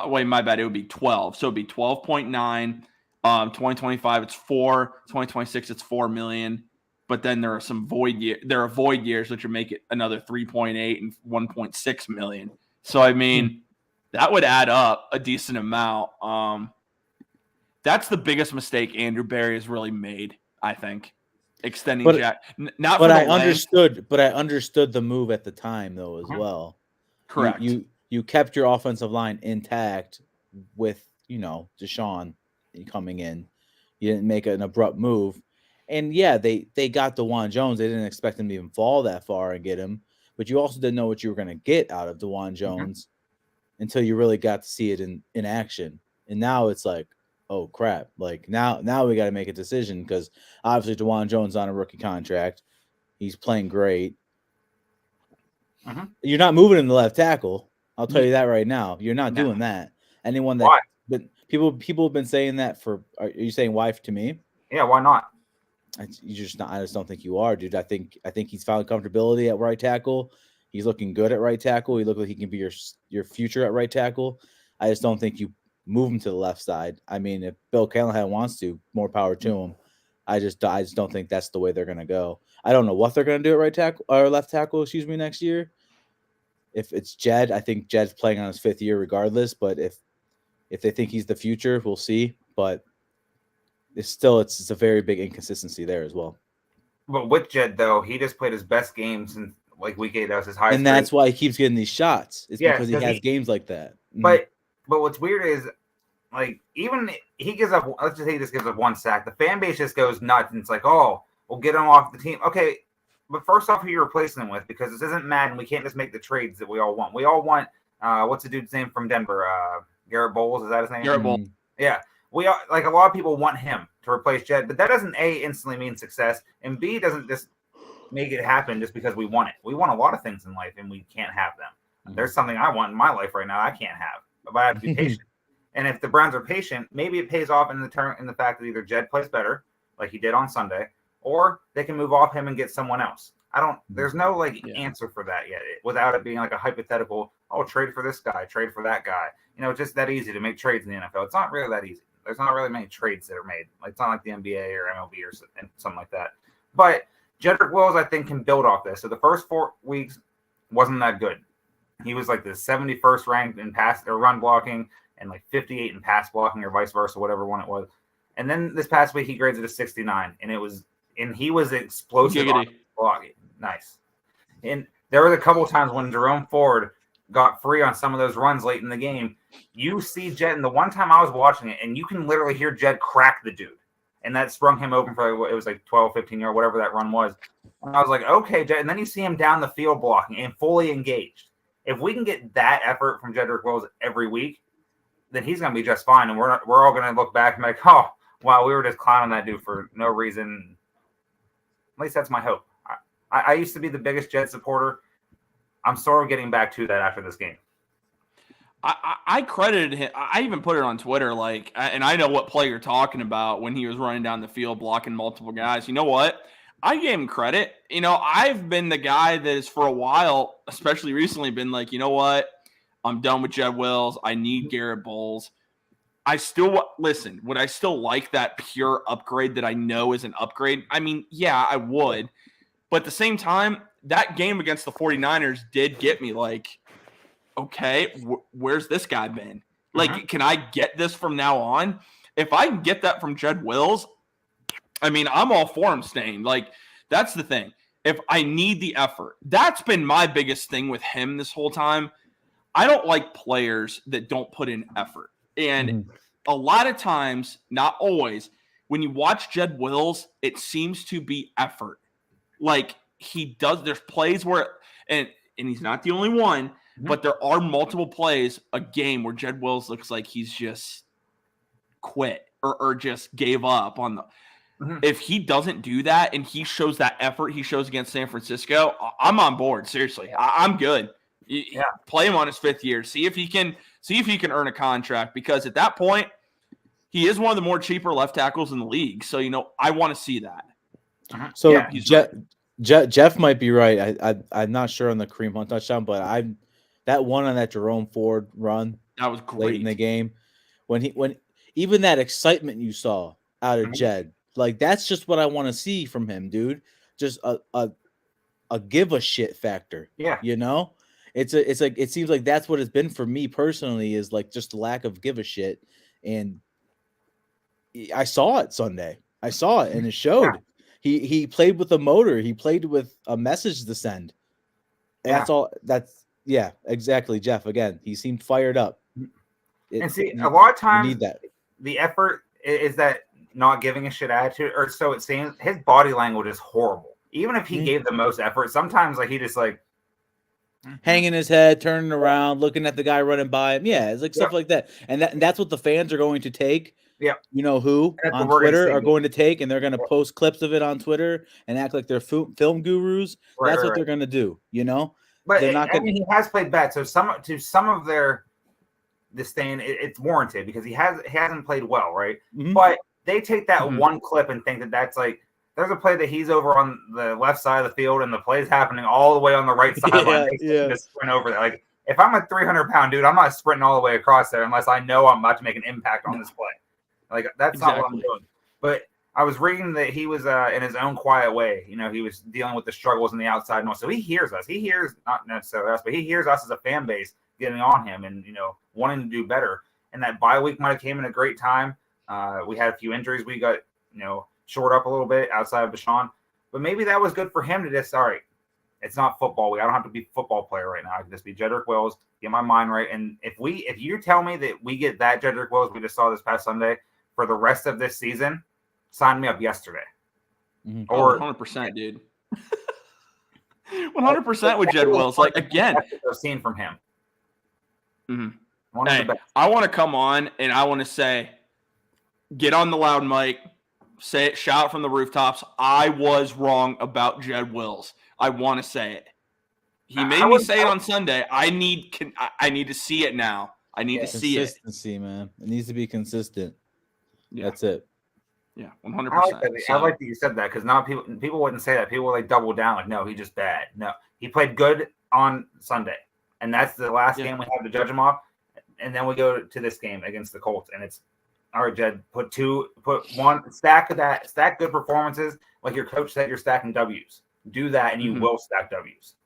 Speaker 1: Wait, my bad. It would be 12. So it'd be 12.9. 2025 it's 4. 2026 it's 4 million. But then there are some void years which would make it another 3.8 and 1.6 million. So I mean, that would add up a decent amount. That's the biggest mistake Andrew Berry has really made, I think. Extending Jack. But
Speaker 2: I understood the move at the time though as well.
Speaker 1: Correct.
Speaker 2: You kept your offensive line intact with Deshaun coming in. You didn't make an abrupt move. And yeah, they got DeJuan Jones. They didn't expect him to even fall that far and get him. But you also didn't know what you were going to get out of DeJuan Jones until you really got to see it in action. And now it's like, oh crap! Like now we got to make a decision because obviously DeJuan Jones on a rookie contract. He's playing great. You're not moving him to left tackle. I'll tell you that right now. You're not doing that. Anyone that
Speaker 3: Why?
Speaker 2: But people have been saying that for. Are you saying why to me?
Speaker 3: Yeah, why not?
Speaker 2: I just don't think you are, dude. I think he's found comfortability at right tackle. He's looking good at right tackle. He looks like he can be your future at right tackle. I just don't think you move him to the left side. I mean, if Bill Callahan wants to, more power to him. I just don't think that's the way they're gonna go. I don't know what they're gonna do at right tackle or left tackle. Excuse me, next year. If it's Jed, I think Jed's playing on his 5th year regardless. But if they think he's the future, we'll see. But it's a very big inconsistency there as well.
Speaker 3: But with Jed though, he just played his best game since like week 8. That was his highest.
Speaker 2: And that's why he keeps getting these shots. It's because he has games like that.
Speaker 3: But what's weird is like even he gives up. Let's just say he just gives up 1 sack. The fan base just goes nuts, and it's like, oh, we'll get him off the team. Okay, but first off, who you're replacing him with? Because this isn't Madden. We can't just make the trades that we all want. We all want. What's the dude's name from Denver? Garrett Bowles. Is that his name?
Speaker 1: Garrett Bowles.
Speaker 3: Yeah. We are like a lot of people want him to replace Jed, but that doesn't A, instantly mean success, and B, doesn't just make it happen just because we want it. We want a lot of things in life, and we can't have them. There's something I want in my life right now I can't have, but I have to be patient. And if the Browns are patient, maybe it pays off in the fact that either Jed plays better, like he did on Sunday, or they can move off him and get someone else. There's no answer for that yet, without it being like a hypothetical. Oh, trade for this guy, trade for that guy. It's just that easy to make trades in the NFL. It's not really that easy. There's not really many trades that are made. Like, it's not like the NBA or MLB or something like that. But Jedrick Wills, I think, can build off this. So the first 4 weeks wasn't that good. He was like the 71st ranked in pass or run blocking and like 58 in pass blocking or vice versa, whatever one it was. And then this past week he graded a 69, and he was explosive on blocking. Nice. And there was a couple of times when Jerome Ford got free on some of those runs late in the game. You see Jed, and the one time I was watching it, and you can literally hear Jed crack the dude. And that sprung him open for, it was like 12, 15 yards, whatever that run was. And I was like, okay, Jed. And then you see him down the field blocking and fully engaged. If we can get that effort from Jedrick Wills every week, then he's going to be just fine. And we're all going to look back and be like, oh, wow, we were just clowning that dude for no reason. At least that's my hope. I used to be the biggest Jed supporter. I'm sort of getting back to that after this game.
Speaker 1: I credited him. I even put it on Twitter, and I know what play you're talking about when he was running down the field blocking multiple guys. You know what? I gave him credit. I've been the guy that has for a while, especially recently, been like, you know what? I'm done with Jed Wills. I need Garrett Bowles. I still listen. Would I still like that pure upgrade that I know is an upgrade? I mean, yeah, I would. But at the same time, that game against the 49ers did get me like, okay, where's this guy been? Like, can I get this from now on? If I can get that from Jed Wills, I mean, I'm all for him staying. Like, that's the thing. If I need the effort, that's been my biggest thing with him this whole time. I don't like players that don't put in effort. And a lot of times, not always, when you watch Jed Wills, it seems to be effort. Like, he does, there's plays where, and he's not the only one, but there are multiple plays a game where Jed Wills looks like he's just quit or just gave up on the. If he doesn't do that and he shows that effort he shows against San Francisco, I'm on board. Seriously, I'm good. Yeah, play him on his 5th year. See if he can earn a contract, because at that point, he is one of the more cheaper left tackles in the league. So I want to see that.
Speaker 2: So yeah, Jeff might be right. I'm not sure on the Kareem Hunt touchdown, but that one on that Jerome Ford run
Speaker 1: that was great
Speaker 2: late in the game when even that excitement you saw out of Jed, like that's just what I want to see from him, dude. Just a give a shit factor.
Speaker 3: Yeah,
Speaker 2: it's like it seems like that's what it's been for me personally, is like just the lack of give a shit, and I saw it Sunday. I saw it and it showed. Yeah. He played with a motor. He played with a message to send. That's all. Yeah, exactly, Jeff. Again, he seemed fired up.
Speaker 3: And see, a lot of
Speaker 2: You
Speaker 3: times
Speaker 2: need that.
Speaker 3: the effort is that not giving a shit attitude, or so it seems. His body language is horrible. Even if he gave the most effort, sometimes like he just like
Speaker 2: hanging his head, turning around, looking at the guy running by him. Yeah, it's like stuff like that. And that's what the fans are going to take.
Speaker 3: Yeah.
Speaker 2: You know who
Speaker 3: That's
Speaker 2: on
Speaker 3: what we're gonna
Speaker 2: Twitter
Speaker 3: see.
Speaker 2: are going to take, and they're going to post clips of it on Twitter and act like they're film gurus. That's what they're going to do. You know,
Speaker 3: But
Speaker 2: they're not
Speaker 3: I
Speaker 2: going.
Speaker 3: mean, he has played bad, so some of their disdain it's warranted because he hasn't played well, right? But they take that one clip and think that that's like there's a play that he's over on the left side of the field and the play's happening all the way on the right sideline.
Speaker 2: Yeah.
Speaker 3: Just sprint over there. Like if I'm a 300-pound dude, I'm not sprinting all the way across there unless I know I'm about to make an impact on this play. Like that's not what I'm doing. But I was reading that he was in his own quiet way. You know, he was dealing with the struggles on the outside, and so he hears us. He hears not necessarily us, but he hears us as a fan base getting on him and wanting to do better. And that bye week might have came in a great time. We had a few injuries. We got short up a little bit outside of Deshaun, but maybe that was good for him to just all right. It's not football. I don't have to be a football player right now. I can just be Jedrick Wills, get my mind right. And if you tell me that we get that Jedrick Wills we just saw this past Sunday for the rest of this season, sign me up yesterday.
Speaker 1: Or 100%, dude. 100% with Jed Wills. Like again,
Speaker 3: I've seen from him.
Speaker 1: Hey, I want to come on and I want to say, get on the loud mic, say it, shout from the rooftops. I was wrong about Jed Wills. I want to say it. He made me say it on Sunday. I need to see it now. I need to see it.
Speaker 2: Consistency, man. It needs to be consistent.
Speaker 1: Yeah.
Speaker 2: That's it.
Speaker 1: Yeah, 100%.
Speaker 3: I like that you said that because now people wouldn't say that. People would like double down like, no, he's just bad. No, he played good on Sunday, and that's the last game we have to judge him off. And then we go to this game against the Colts, and it's all right, Jed. Put one stack good performances like your coach said. You're stacking W's. Do that, and you will stack W's.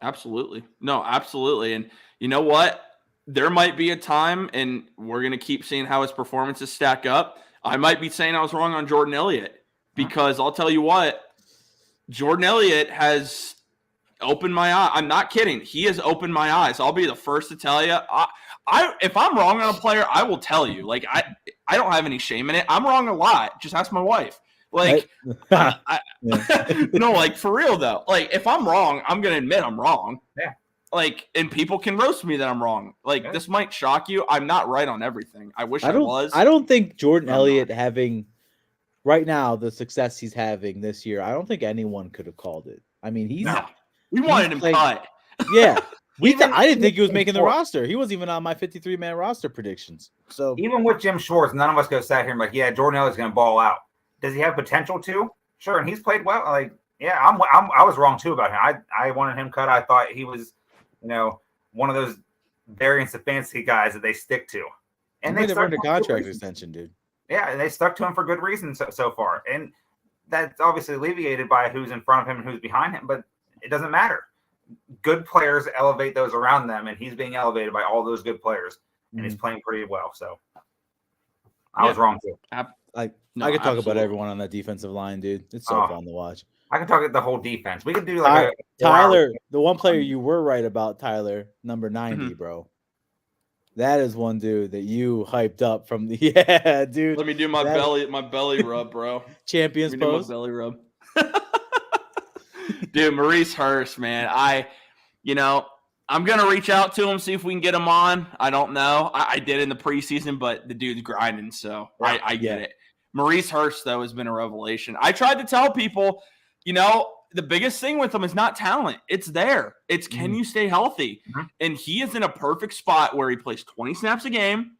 Speaker 1: Absolutely, no, absolutely. And you know what? There might be a time, and we're gonna keep seeing how his performances stack up. I might be saying I was wrong on Jordan Elliott because I'll tell you what, Jordan Elliott has opened my eye. I'm not kidding. He has opened my eyes. I'll be the first to tell you. If I'm wrong on a player, I will tell you. Like I don't have any shame in it. I'm wrong a lot. Just ask my wife. Like, no, like for real though. Like if I'm wrong, I'm gonna admit I'm wrong.
Speaker 3: Yeah.
Speaker 1: Like, and people can roast me that I'm wrong. Like, this might shock you. I'm not right on everything. I wish I was.
Speaker 2: I don't think Jordan Elliott having right now the success he's having this year. I don't think anyone could have called it. I mean,
Speaker 1: we wanted him cut.
Speaker 2: Yeah, I didn't think he was making the roster. He wasn't even on my 53-man roster predictions. So
Speaker 3: even with Jim Schwartz, none of us go sat here and be like, yeah, Jordan Elliott's going to ball out. Does he have potential to? Sure, and he's played well. Like, yeah, I was wrong too about him. I wanted him cut. I thought he was. One of those variants of fantasy guys that they stick to. And they
Speaker 2: earned a contract extension, dude.
Speaker 3: Yeah, and they stuck to him for good reasons so far. And that's obviously alleviated by who's in front of him and who's behind him, but it doesn't matter. Good players elevate those around them, and he's being elevated by all those good players, and he's playing pretty well. So I was wrong too.
Speaker 2: I could talk about everyone on that defensive line, dude. It's so fun to watch.
Speaker 3: I can talk about the whole defense. We could do like
Speaker 2: Tyler, the one player you were right about, Tyler, number 90, bro. That is one dude that you hyped up from the dude.
Speaker 1: Let me do my belly rub, bro.
Speaker 2: Champions pose.
Speaker 1: My belly rub. Dude, Maurice Hurst, man. I'm gonna reach out to him, see if we can get him on. I don't know. I did in the preseason, but the dude's grinding, so I get it. Maurice Hurst, though, has been a revelation. I tried to tell people, the biggest thing with him is not talent. It's there. It's can you stay healthy? And he is in a perfect spot where he plays 20 snaps a game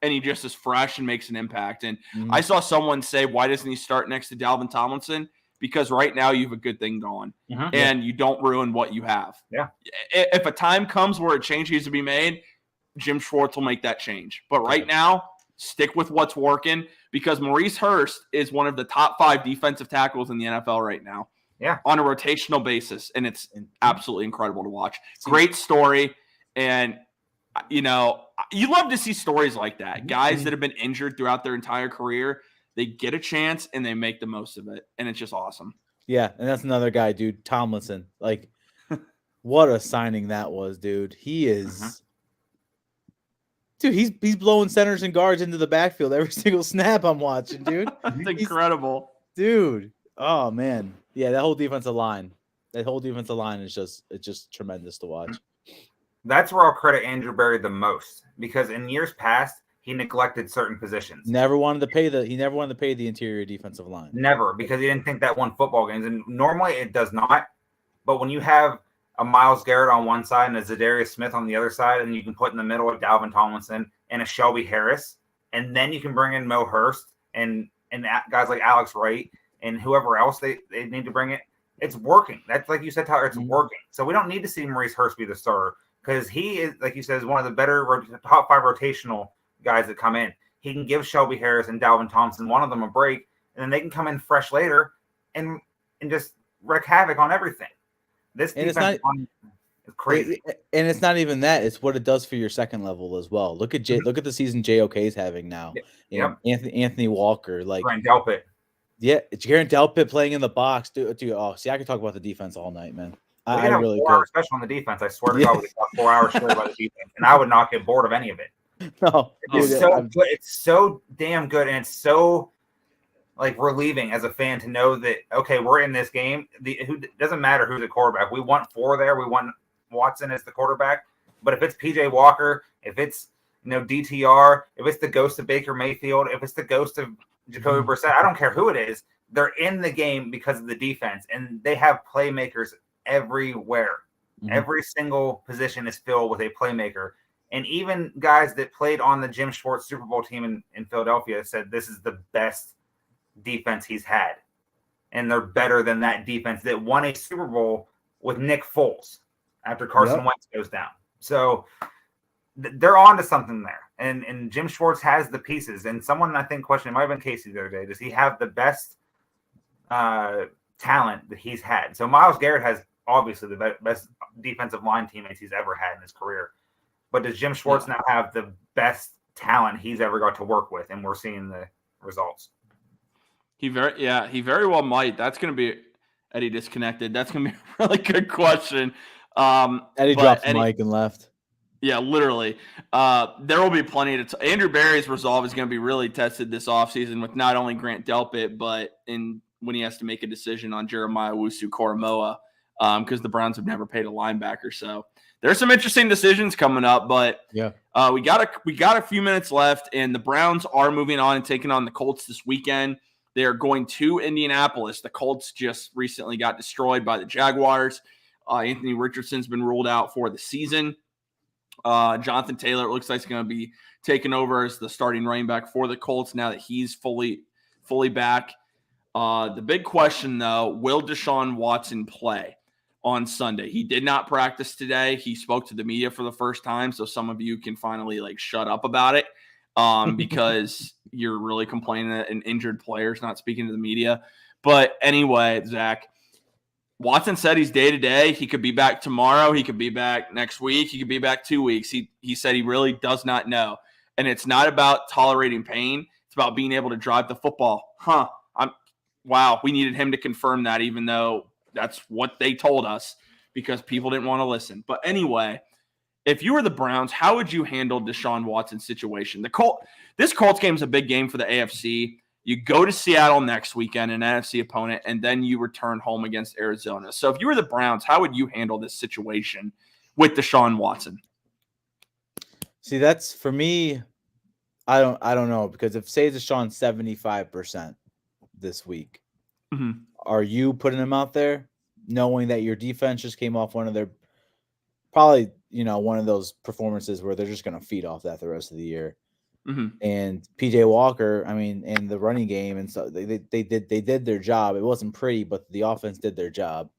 Speaker 1: and he just is fresh and makes an impact. And I saw someone say, why doesn't he start next to Dalvin Tomlinson? Because right now you have a good thing going and you don't ruin what you have.
Speaker 3: Yeah.
Speaker 1: If a time comes where a change needs to be made, Jim Schwartz will make that change. But right now, stick with what's working because Maurice Hurst is one of the top 5 defensive tackles in the NFL right now.
Speaker 3: Yeah.
Speaker 1: On a rotational basis. And it's absolutely incredible to watch. Great story. And, you love to see stories like that. Guys that have been injured throughout their entire career, they get a chance and they make the most of it. And it's just awesome.
Speaker 2: Yeah. And that's another guy, dude. Tomlinson. Like, what a signing that was, dude. He is. Dude, he's blowing centers and guards into the backfield every single snap I'm watching, dude.
Speaker 1: That's incredible.
Speaker 2: Dude. Oh man. Yeah, that whole defensive line. Is just tremendous to watch.
Speaker 3: That's where I'll credit Andrew Berry the most, because in years past he neglected certain positions.
Speaker 2: He never wanted to pay the interior defensive line.
Speaker 3: Never, because he didn't think that won football games. And normally it does not. But when you have a Myles Garrett on one side and a Zadarius Smith on the other side, and you can put in the middle a Dalvin Tomlinson and a Shelby Harris, and then you can bring in Mo Hurst and guys like Alex Wright and whoever else they need to bring it, it's working. That's like you said, Tyler, it's working. So we don't need to see Maurice Hurst be the starter, because he is, like you said, is one of the better top 5 rotational guys that come in. He can give Shelby Harris and Dalvin Thompson, one of them, a break, and then they can come in fresh later and just wreak havoc on everything. This defense is crazy.
Speaker 2: And it's not even that; it's what it does for your second level as well. Look at look at the season JOK is having now.
Speaker 3: Yep.
Speaker 2: Anthony Walker, like
Speaker 3: Grant Delpit.
Speaker 2: Yeah, it's Grant Delpit playing in the box, dude. Oh, see, I could talk about the defense all night, man. I really could.
Speaker 3: 4-hour special on the defense. I swear to God, we could talk 4 hours straight about the defense, and I would not get bored of any of it.
Speaker 2: No,
Speaker 3: it's so good. It's so damn good, and it's so like relieving as a fan to know that, okay, we're in this game. Who doesn't matter who's the quarterback. We want 4 there. We want Watson as the quarterback. But if it's PJ Walker, if it's DTR, if it's the ghost of Baker Mayfield, if it's the ghost of Jacoby Brissett, I don't care who it is. They're in the game because of the defense, and they have playmakers everywhere. Mm-hmm. Every single position is filled with a playmaker. And even guys that played on the Jim Schwartz Super Bowl team in Philadelphia said this is the best defense he's had. And they're better than that defense that won a Super Bowl with Nick Foles after Carson Wentz goes down. So they're on to something there. And Jim Schwartz has the pieces. And someone, I think, questioned, it might have been Casey the other day, does he have the best talent that he's had? So Myles Garrett has obviously the best defensive line teammates he's ever had in his career. But does Jim Schwartz now have the best talent he's ever got to work with? And we're seeing the results.
Speaker 1: He very well might. That's going to be Eddie disconnected. That's going to be a really good question.
Speaker 2: Eddie dropped the mic and left.
Speaker 1: Yeah, literally. There will be plenty to Andrew Berry's resolve is going to be really tested this offseason with not only Grant Delpit, but when he has to make a decision on Jeremiah Owusu-Koramoah, because the Browns have never paid a linebacker. So there's some interesting decisions coming up, but we got a few minutes left, and the Browns are moving on and taking on the Colts this weekend. They are going to Indianapolis. The Colts just recently got destroyed by the Jaguars. Anthony Richardson's been ruled out for the season. Jonathan Taylor, it looks like, he's going to be taking over as the starting running back for the Colts now that he's fully back. The big question, though, will Deshaun Watson play on Sunday? He did not practice today. He spoke to the media for the first time, so some of you can finally shut up about it because you're really complaining that an injured player is not speaking to the media. But anyway, Zach, Watson said he's day-to-day. He could be back tomorrow. He could be back next week. He could be back 2 weeks. He said he really does not know. And it's not about tolerating pain. It's about being able to drive the football. Wow, we needed him to confirm that, even though that's what they told us because people didn't want to listen. But anyway, if you were the Browns, how would you handle Deshaun Watson's situation? This Colts game is a big game for the AFC. You go to Seattle next weekend, an NFC opponent, and then you return home against Arizona. So if you were the Browns, how would you handle this situation with Deshaun Watson?
Speaker 2: See, that's for me. I don't know, because if say Deshaun's 75% this week, are you putting him out there knowing that your defense just came off one of their probably one of those performances where they're just going to feed off that the rest of the year? And PJ Walker, in the running game, and so they did their job. It wasn't pretty, but the offense did their job.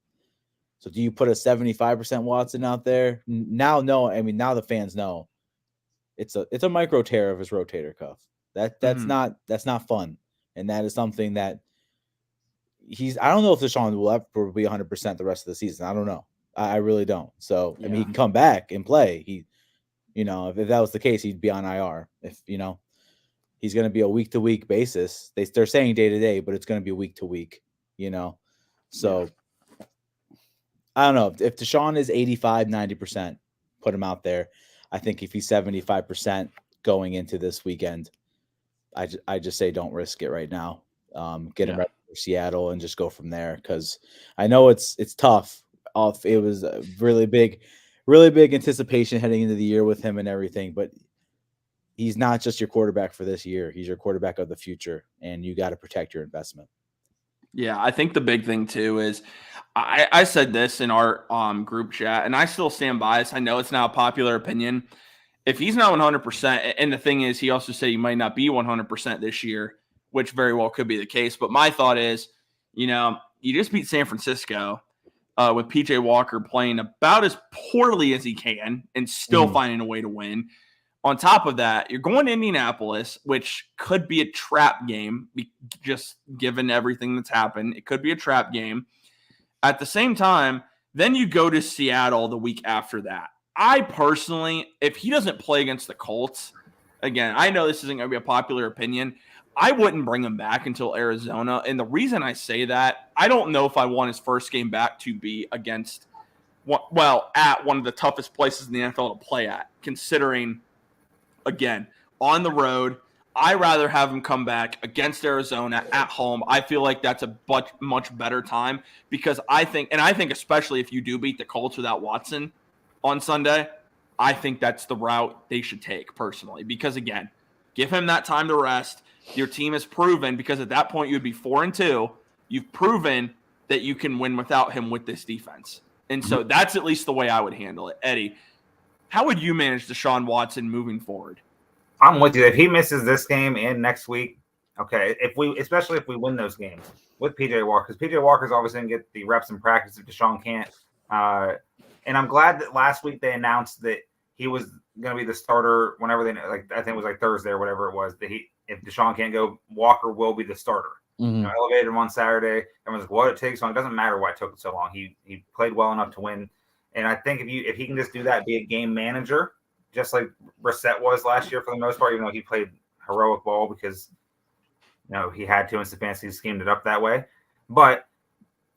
Speaker 2: So do you put a 75% Watson out there now? No, now the fans know it's a micro tear of his rotator cuff. That's not fun, and that is something that I don't know if Deshaun will ever be 100% the rest of the season. I don't know. I really don't. So he can come back and play. If that was the case, he'd be on IR. If he's going to be a week to week basis. They're saying day to day, but it's going to be week to week. So I don't know if Deshaun is 85, 90%, put him out there. I think if he's 75%, going into this weekend. I just say don't risk it right now. Get him ready for Seattle and just go from there, because I know it's tough. It was a really big anticipation heading into the year with him and everything, but he's not just your quarterback for this year. He's your quarterback of the future, and you got to protect your investment.
Speaker 1: Yeah, I think the big thing too is I said this in our group chat, and I still stand by this. I know it's not a popular opinion. If he's not 100%, and the thing is, he also said he might not be 100% this year, which very well could be the case. But my thought is, you just beat San Francisco with PJ Walker playing about as poorly as he can and still finding a way to win. On top of that, you're going to Indianapolis, which could be a trap game, just given everything that's happened. It could be a trap game. At the same time, then you go to Seattle the week after that. I personally, if he doesn't play against the Colts, again, I know this isn't going to be a popular opinion, I wouldn't bring him back until Arizona. And the reason I say that, I don't know if I want his first game back to be against, at one of the toughest places in the NFL to play at, considering, again, on the road. I rather have him come back against Arizona at home. I feel like that's a much better time, because I think especially if you do beat the Colts without Watson on Sunday, I think that's the route they should take personally, because again, give him that time to rest. Your team has proven, because at that point you'd be 4-2. You've proven that you can win without him with this defense. And so that's at least the way I would handle it. Eddie, how would you manage Deshaun Watson moving forward?
Speaker 3: I'm with you. If he misses this game and next week, okay, especially if we win those games with PJ Walker, because PJ Walker's obviously going to get the reps in practice if Deshaun can't. And I'm glad that last week they announced that he was going to be the starter whenever I think it was like Thursday or whatever it was, that if Deshaun can't go, Walker will be the starter. Elevated him on Saturday. Everyone's like, what it takes? It doesn't matter why it took so long. He played well enough to win. And I think if he can just do that, be a game manager, just like Brissett was last year for the most part, even though he played heroic ball because he had to, and Stefanski schemed it up that way. But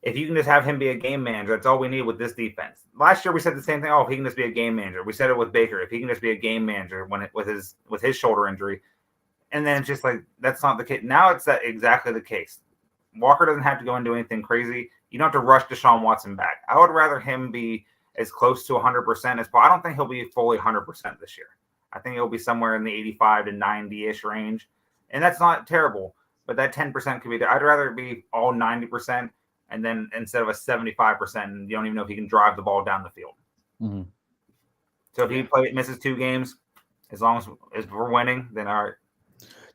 Speaker 3: if you can just have him be a game manager, that's all we need with this defense. Last year we said the same thing. Oh, if he can just be a game manager. We said it with Baker. If he can just be a game manager with his shoulder injury, and then it's just like that's not the case. Now it's exactly the case. Walker doesn't have to go and do anything crazy. You don't have to rush Deshaun Watson back. I would rather him be as close to 100% as possible. I don't think he'll be fully 100% this year. I think he'll be somewhere in the 85 to 90-ish range, and that's not terrible. But that 10% could be. I'd rather it be all 90%. And then instead of a 75%, and you don't even know if he can drive the ball down the field.
Speaker 2: Mm-hmm.
Speaker 3: So if he misses 2 games, as long as we're winning, then all right.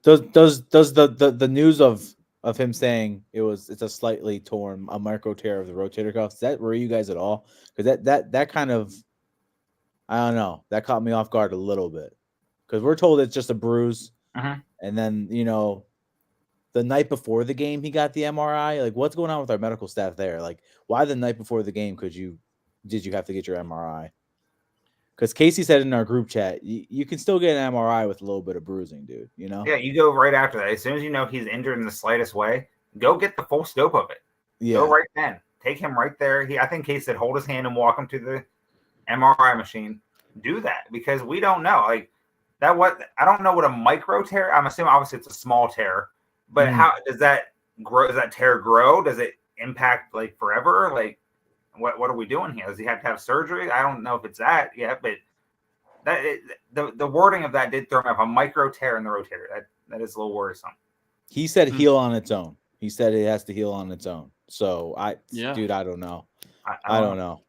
Speaker 2: Does the news of him saying it's a slightly torn, a micro tear of the rotator cuff, does that worry you guys at all? Because that kind of, I don't know, that caught me off guard a little bit, because we're told it's just a bruise, and then the night before the game, he got the MRI. Like, what's going on with our medical staff there? Like, why the night before the game did you have to get your MRI? Because Casey said in our group chat, you can still get an MRI with a little bit of bruising, dude.
Speaker 3: Yeah, you go right after that. As soon as you know he's injured in the slightest way, go get the full scope of it. Yeah. Go right then. Take him right there. I think Casey said hold his hand and walk him to the MRI machine. Do that, because we don't know. Like I don't know what a micro tear. I'm assuming obviously it's a small tear. But how does that grow? Does that tear grow? Does it impact like forever? Like, what are we doing here? Does he have to have surgery? I don't know if it's that yet, but the wording of that did throw me off. A micro tear in the rotator. That is a little worrisome.
Speaker 2: He said heal on its own. He said it has to heal on its own. So dude, I don't know. I don't know.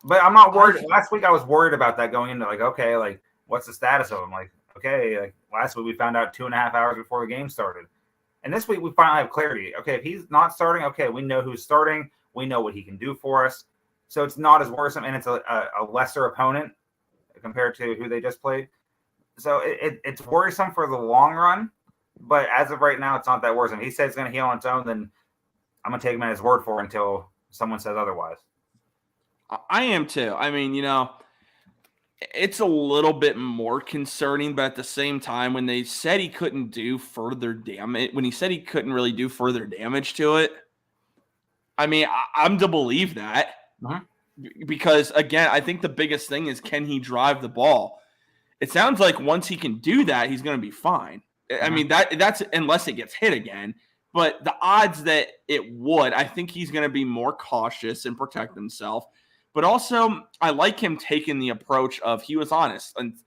Speaker 3: But I'm not worried. Last week I was worried about that going into okay, like what's the status of him? Like, okay, like last week we found out 2.5 hours before the game started. And this week we finally have clarity. Okay, if he's not starting, okay, we know who's starting. We know what he can do for us. So it's not as worrisome, and it's a lesser opponent compared to who they just played. So it's worrisome for the long run, but as of right now, it's not that worrisome. He said it's going to heal on its own, then I'm going to take him at his word for it until someone says otherwise.
Speaker 1: I am too. I mean, it's a little bit more concerning, but at the same time, when they said he couldn't do further damage, when he said he couldn't really do further damage to it, I mean, I'm to believe that because, again, I think the biggest thing is, can he drive the ball? It sounds like once he can do that, he's going to be fine. I mean, that's unless it gets hit again. But the odds that it would, I think he's going to be more cautious and protect himself. But also, I like him taking the approach of he was honest. And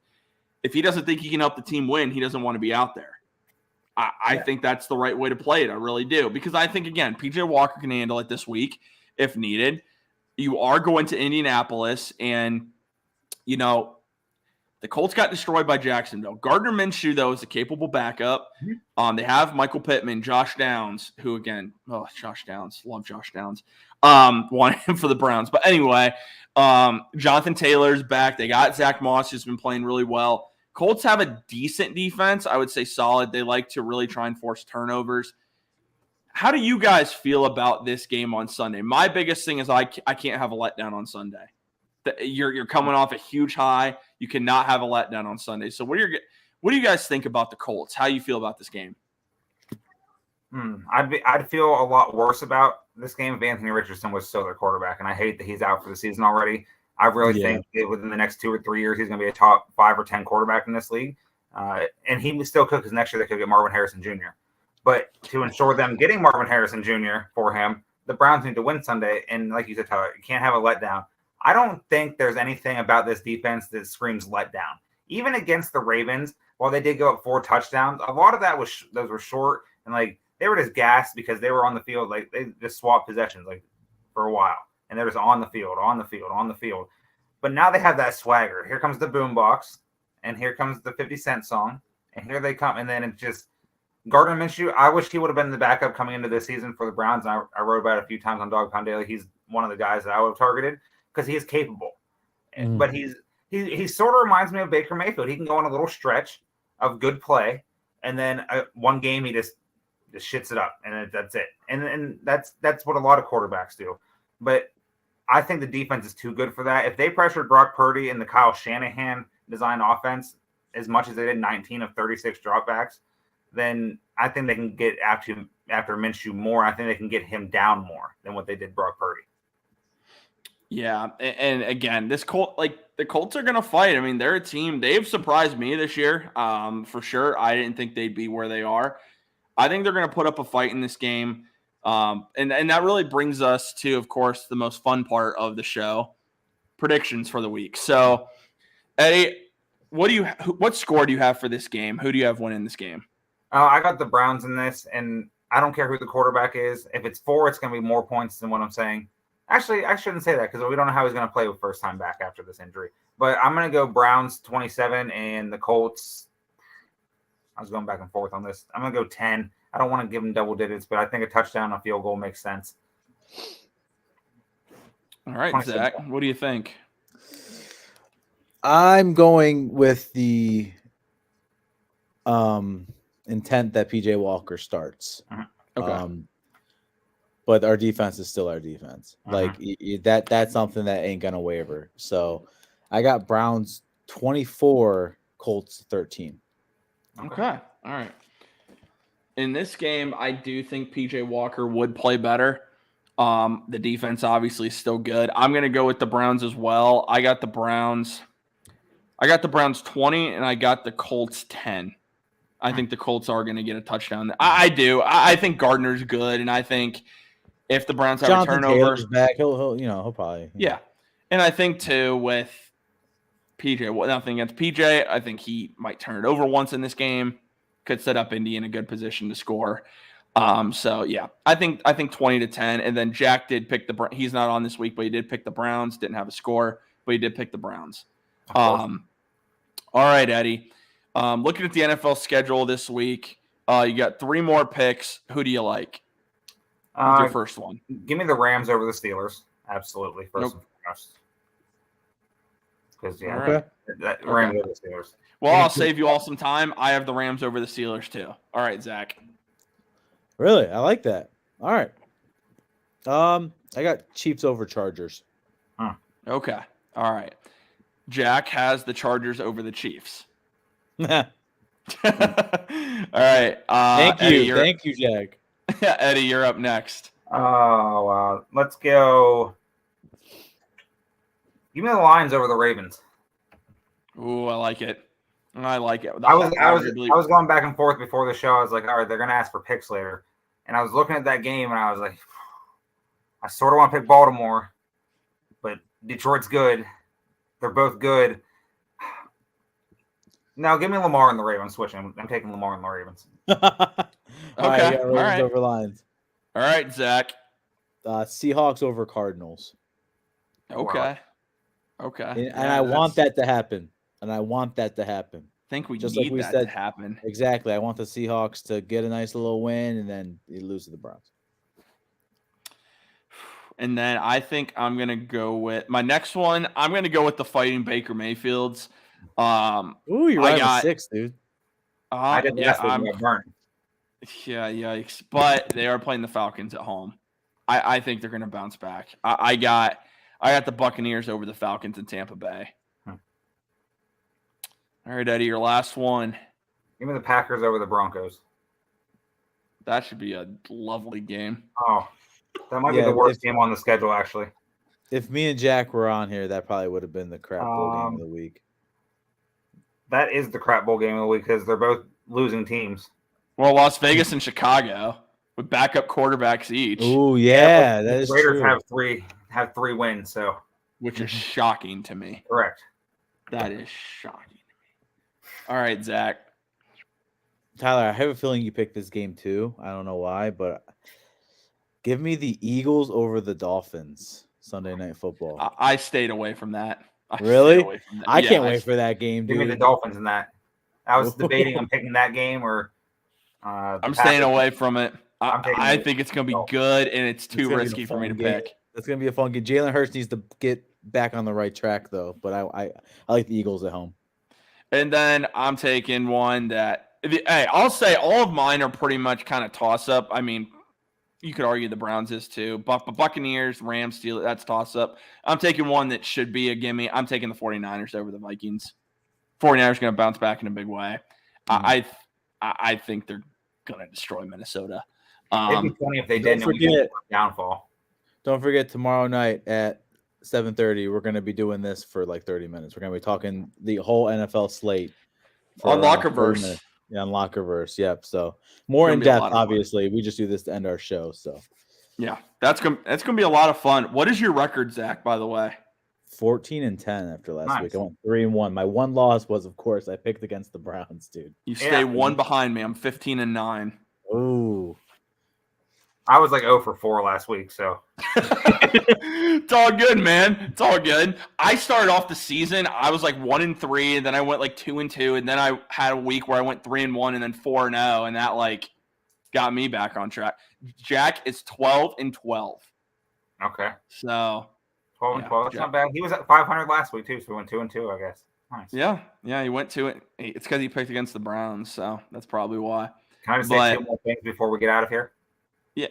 Speaker 1: if he doesn't think he can help the team win, he doesn't want to be out there. I think that's the right way to play it. I really do. Because I think, again, P.J. Walker can handle it this week if needed. You are going to Indianapolis, and, you know, the Colts got destroyed by Jacksonville. Gardner Minshew, though, is a capable backup. They have Michael Pittman, Josh Downs, who, again, Josh Downs. Love Josh Downs. Wanted him for the Browns. But anyway, Jonathan Taylor's back. They got Zach Moss, who's been playing really well. Colts have a decent defense. I would say solid. They like to really try and force turnovers. How do you guys feel about this game on Sunday? My biggest thing is I can't have a letdown on Sunday. You're coming off a huge high. You cannot have a letdown on Sunday. So what do you guys think about the Colts? How do you feel about this game?
Speaker 3: I'd feel a lot worse about this game if Anthony Richardson was still their quarterback, and I hate that he's out for the season already. I really think that within the next 2 or 3 years, he's going to be a top 5 or 10 quarterback in this league. And he would still cook his next year. They could get Marvin Harrison Jr. But to ensure them getting Marvin Harrison Jr. for him, the Browns need to win Sunday. And like you said, Tyler, you can't have a letdown. I don't think there's anything about this defense that screams letdown. Even against the Ravens, while they did go up 4 touchdowns, a lot of that those were short and like they were just gassed because they were on the field. Like they just swapped possessions like for a while. And they're just on the field. But now they have that swagger. Here comes the boombox, and here comes the 50 Cent song, and here they come. And then it's just Gardner Minshew. I wish he would have been the backup coming into this season for the Browns. And I wrote about it a few times on Dog Pound Daily. He's one of the guys that I would have targeted because he is capable. But he sort of reminds me of Baker Mayfield. He can go on a little stretch of good play, and then one game he just shits it up, and that's it. And that's what a lot of quarterbacks do. But I think the defense is too good for that. If they pressured Brock Purdy in the Kyle Shanahan design offense as much as they did 19 of 36 dropbacks, then I think they can get after Minshew more. I think they can get him down more than what they did Brock Purdy.
Speaker 1: Yeah, and again, the Colts are going to fight. I mean, they're a team. They've surprised me this year, for sure. I didn't think they'd be where they are. I think they're going to put up a fight in this game. And that really brings us to, of course, the most fun part of the show, predictions for the week. So, Eddie, what score do you have for this game? Who do you have winning this game?
Speaker 3: I got the Browns in this, and I don't care who the quarterback is. If it's 4, it's going to be more points than what I'm saying. Actually, I shouldn't say that because we don't know how he's going to play with first time back after this injury. But I'm going to go Browns 27 and the Colts. I was going back and forth on this. I'm going to go 10. I don't want to give them double digits, but I think a touchdown, a field goal makes sense.
Speaker 1: All right, Zach, what do you think?
Speaker 2: I'm going with the intent that PJ Walker starts.
Speaker 1: Okay.
Speaker 2: But our defense is still our defense. Like that's something that ain't gonna waver. So I got Browns 24, Colts 13.
Speaker 1: Okay. All right. In this game, I do think PJ Walker would play better. The defense obviously is still good. I'm going to go with the Browns as well. I got the Browns 20, and I got the Colts 10. I think the Colts are going to get a touchdown. I do. I think Gardner's good, and I think if the Browns have
Speaker 2: Jonathan
Speaker 1: a turnover,
Speaker 2: Taylor's back, he'll probably
Speaker 1: yeah. And I think too with PJ, nothing against PJ, I think he might turn it over once in this game. Could set up Indy in a good position to score. So yeah, I think 20-10. And then Jack did pick he's not on this week, but he did pick the Browns. Didn't have a score, but he did pick the Browns. All right, Eddie. Looking at the NFL schedule this week, you got 3 more picks. Who do you like? Who's your first one?
Speaker 3: Give me the Rams over the Steelers. Absolutely, first and foremost. Because Rams over the Steelers.
Speaker 1: Well, I'll save you all some time. I have the Rams over the Steelers too. All right, Zach.
Speaker 2: Really? I like that. All right. I got Chiefs over Chargers.
Speaker 1: Okay. All right. Jack has the Chargers over the Chiefs. All right.
Speaker 2: Thank you.
Speaker 1: Eddie,
Speaker 2: Thank you, Jack.
Speaker 1: Eddie, you're up next.
Speaker 3: Oh, wow. Let's go. Give me the Lions over the Ravens.
Speaker 1: Ooh, I like it. I like it.
Speaker 3: I was going back and forth before the show. I was like, all right, they're gonna ask for picks later, and I was looking at that game and I was like, I sort of want to pick Baltimore, but Detroit's good. They're both good. No, give me Lamar and the Ravens. Switching. I'm taking Lamar and the Ravens.
Speaker 2: Okay.
Speaker 1: All right.
Speaker 2: Over Lions.
Speaker 1: All right, Zach.
Speaker 2: Seahawks over Cardinals.
Speaker 1: Okay. Okay.
Speaker 2: And I want that to happen.
Speaker 1: I think we
Speaker 2: just
Speaker 1: need
Speaker 2: like we
Speaker 1: that
Speaker 2: said
Speaker 1: to happen.
Speaker 2: Exactly. I want the Seahawks to get a nice little win and then you lose to the Browns.
Speaker 1: And then I think I'm going to go with my next one. I'm going to go with the Fighting Baker Mayfields.
Speaker 2: Ooh, you're right with 6, dude.
Speaker 3: I did last week. Got burnt.
Speaker 1: Yeah, yikes. But they are playing the Falcons at home. I think they're going to bounce back. I got the Buccaneers over the Falcons in Tampa Bay. All right, Eddie, your last one.
Speaker 3: Give me the Packers over the Broncos.
Speaker 1: That should be a lovely game.
Speaker 3: Oh, that might be the worst game on the schedule, actually.
Speaker 2: If me and Jack were on here, that probably would have been the crap bowl game of the week.
Speaker 3: That is the crap bowl game of the week because they're both losing teams.
Speaker 1: Well, Las Vegas and Chicago with backup quarterbacks each.
Speaker 2: Oh yeah, that is
Speaker 3: Raiders
Speaker 2: true.
Speaker 3: have three wins, so
Speaker 1: which is shocking to me.
Speaker 3: Correct.
Speaker 1: That is shocking to me. All right, Zach.
Speaker 2: Tyler, I have a feeling you picked this game too. I don't know why, but give me the Eagles over the Dolphins Sunday Night Football.
Speaker 1: I stayed away from that.
Speaker 2: Really? I can't wait for that game, dude.
Speaker 3: Give me the Dolphins in that. I was debating on picking that game or
Speaker 1: I'm staying away from it. I think it's going to be good, and it's too risky for me to pick.
Speaker 2: It's going to be a fun game. Jalen Hurts needs to get back on the right track, though. But I like the Eagles at home.
Speaker 1: And then I'm taking one that – hey, I'll say all of mine are pretty much kind of toss-up. I mean, you could argue the Browns is too. But Buccaneers, Rams, Steelers, that's toss-up. I'm taking one that should be a gimme. I'm taking the 49ers over the Vikings. 49ers going to bounce back in a big way. Mm-hmm. I think they're going to destroy Minnesota.
Speaker 3: It'd be funny if they didn't. Don't forget downfall.
Speaker 2: Don't forget tomorrow night at 7:30. We're going to be doing this for like 30 minutes. We're going to be talking the whole NFL slate
Speaker 1: on Lockerverse.
Speaker 2: Yeah, on Lockerverse. Yep. So more in depth. Obviously, we just do this to end our show. So
Speaker 1: yeah, that's gonna be a lot of fun. What is your record, Zach? By the way,
Speaker 2: 14-10 after last week. I went 3-1. My one loss was, of course, I picked against the Browns, dude.
Speaker 1: You stay one behind me. I'm 15-9.
Speaker 2: Ooh.
Speaker 3: I was like 0 for 4 last week, so
Speaker 1: it's all good, man. It's all good. I started off the season. I was like 1-3, and then I went like 2-2, and then I had a week where I went 3-1, and then 4-0, and that like got me back on track. Jack is 12-12.
Speaker 3: Okay.
Speaker 1: So
Speaker 3: 12-12. That's not bad. He was at 500 last week too, so we went 2-2, I guess. Nice.
Speaker 1: Yeah, he went to it. It's because he picked against the Browns, so that's probably why.
Speaker 3: Can I just say 2 more things before we get out of here?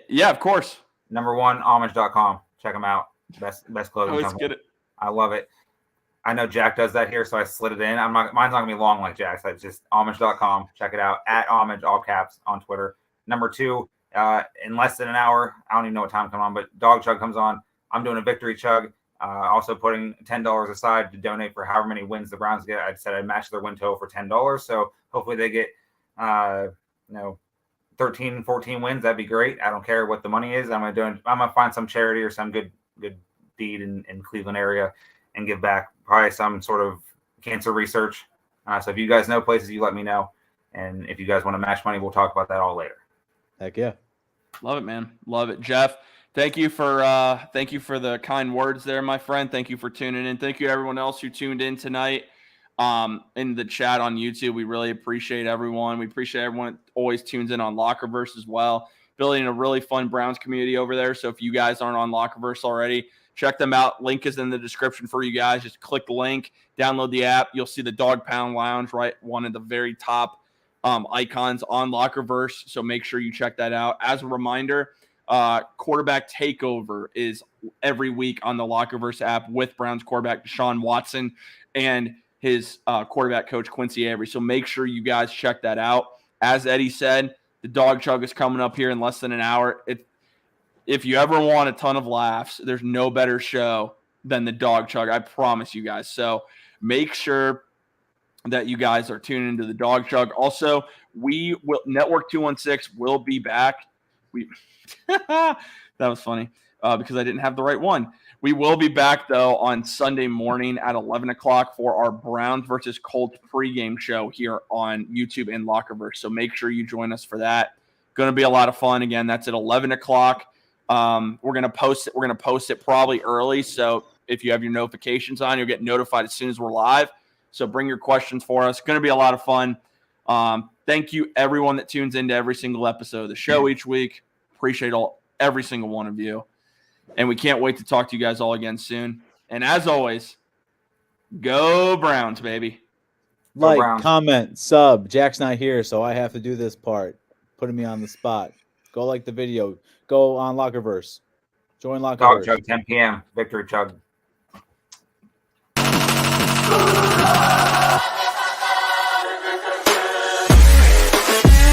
Speaker 1: Yeah, of course.
Speaker 3: Number 1, homage.com. Check them out. Best clothing
Speaker 1: company.
Speaker 3: I love it. I know Jack does that here, so I slid it in. Mine's not gonna be long like Jack's. It's just homage.com. Check it out. At homage, all caps, on Twitter. Number 2, in less than an hour, I don't even know what time comes on, but Dog Chug comes on. I'm doing a victory chug. Also putting $10 aside to donate for however many wins the Browns get. I said I'd match their win total for $10. So hopefully they get 13, 14 wins. That'd be great. I don't care what the money is. I'm gonna find some charity or some good deed in Cleveland area and give back probably some sort of cancer research. So if you guys know places, you let me know. And if you guys want to match money, we'll talk about that all later.
Speaker 2: Heck yeah.
Speaker 1: Love it, man. Love it. Jeff, thank you for the kind words there, my friend. Thank you for tuning in. Thank you to everyone else who tuned in tonight. In the chat on YouTube, we really appreciate everyone. We appreciate everyone that always tunes in on Lockerverse as well. Building a really fun Browns community over there. So if you guys aren't on Lockerverse already, check them out. Link is in the description for you guys. Just click the link, download the app. You'll see the Dog Pound Lounge, right? One of the very top icons on Lockerverse. So make sure you check that out. As a reminder, quarterback takeover is every week on the Lockerverse app with Browns quarterback Deshaun Watson and his quarterback coach Quincy Avery. So make sure you guys check that out. As Eddie said, the Dog Chug is coming up here in less than an hour. If you ever want a ton of laughs, there's no better show than the Dog Chug. I promise you guys. So make sure that you guys are tuning into the Dog Jug. Also, we will Network 216 will be back. That was funny because I didn't have the right one. We will be back though on Sunday morning at 11 o'clock for our Browns versus Colts pregame show here on YouTube and Lockerverse. So make sure you join us for that. Going to be a lot of fun. Again, that's at 11 o'clock. We're going to post it. We're going to post it probably early. So if you have your notifications on, you'll get notified as soon as we're live. So bring your questions for us. It's going to be a lot of fun. Thank you, everyone that tunes into every single episode of the show each week. Appreciate every single one of you. And we can't wait to talk to you guys all again soon. And as always, go Browns, baby.
Speaker 2: Like,
Speaker 3: Browns.
Speaker 2: comment, sub. Jack's not here, so I have to do this part. Putting me on the spot. Go like the video. Go on Lockerverse. Join
Speaker 3: Dog
Speaker 2: Lockerverse.
Speaker 3: Jug, 10 p.m. Victory Chug.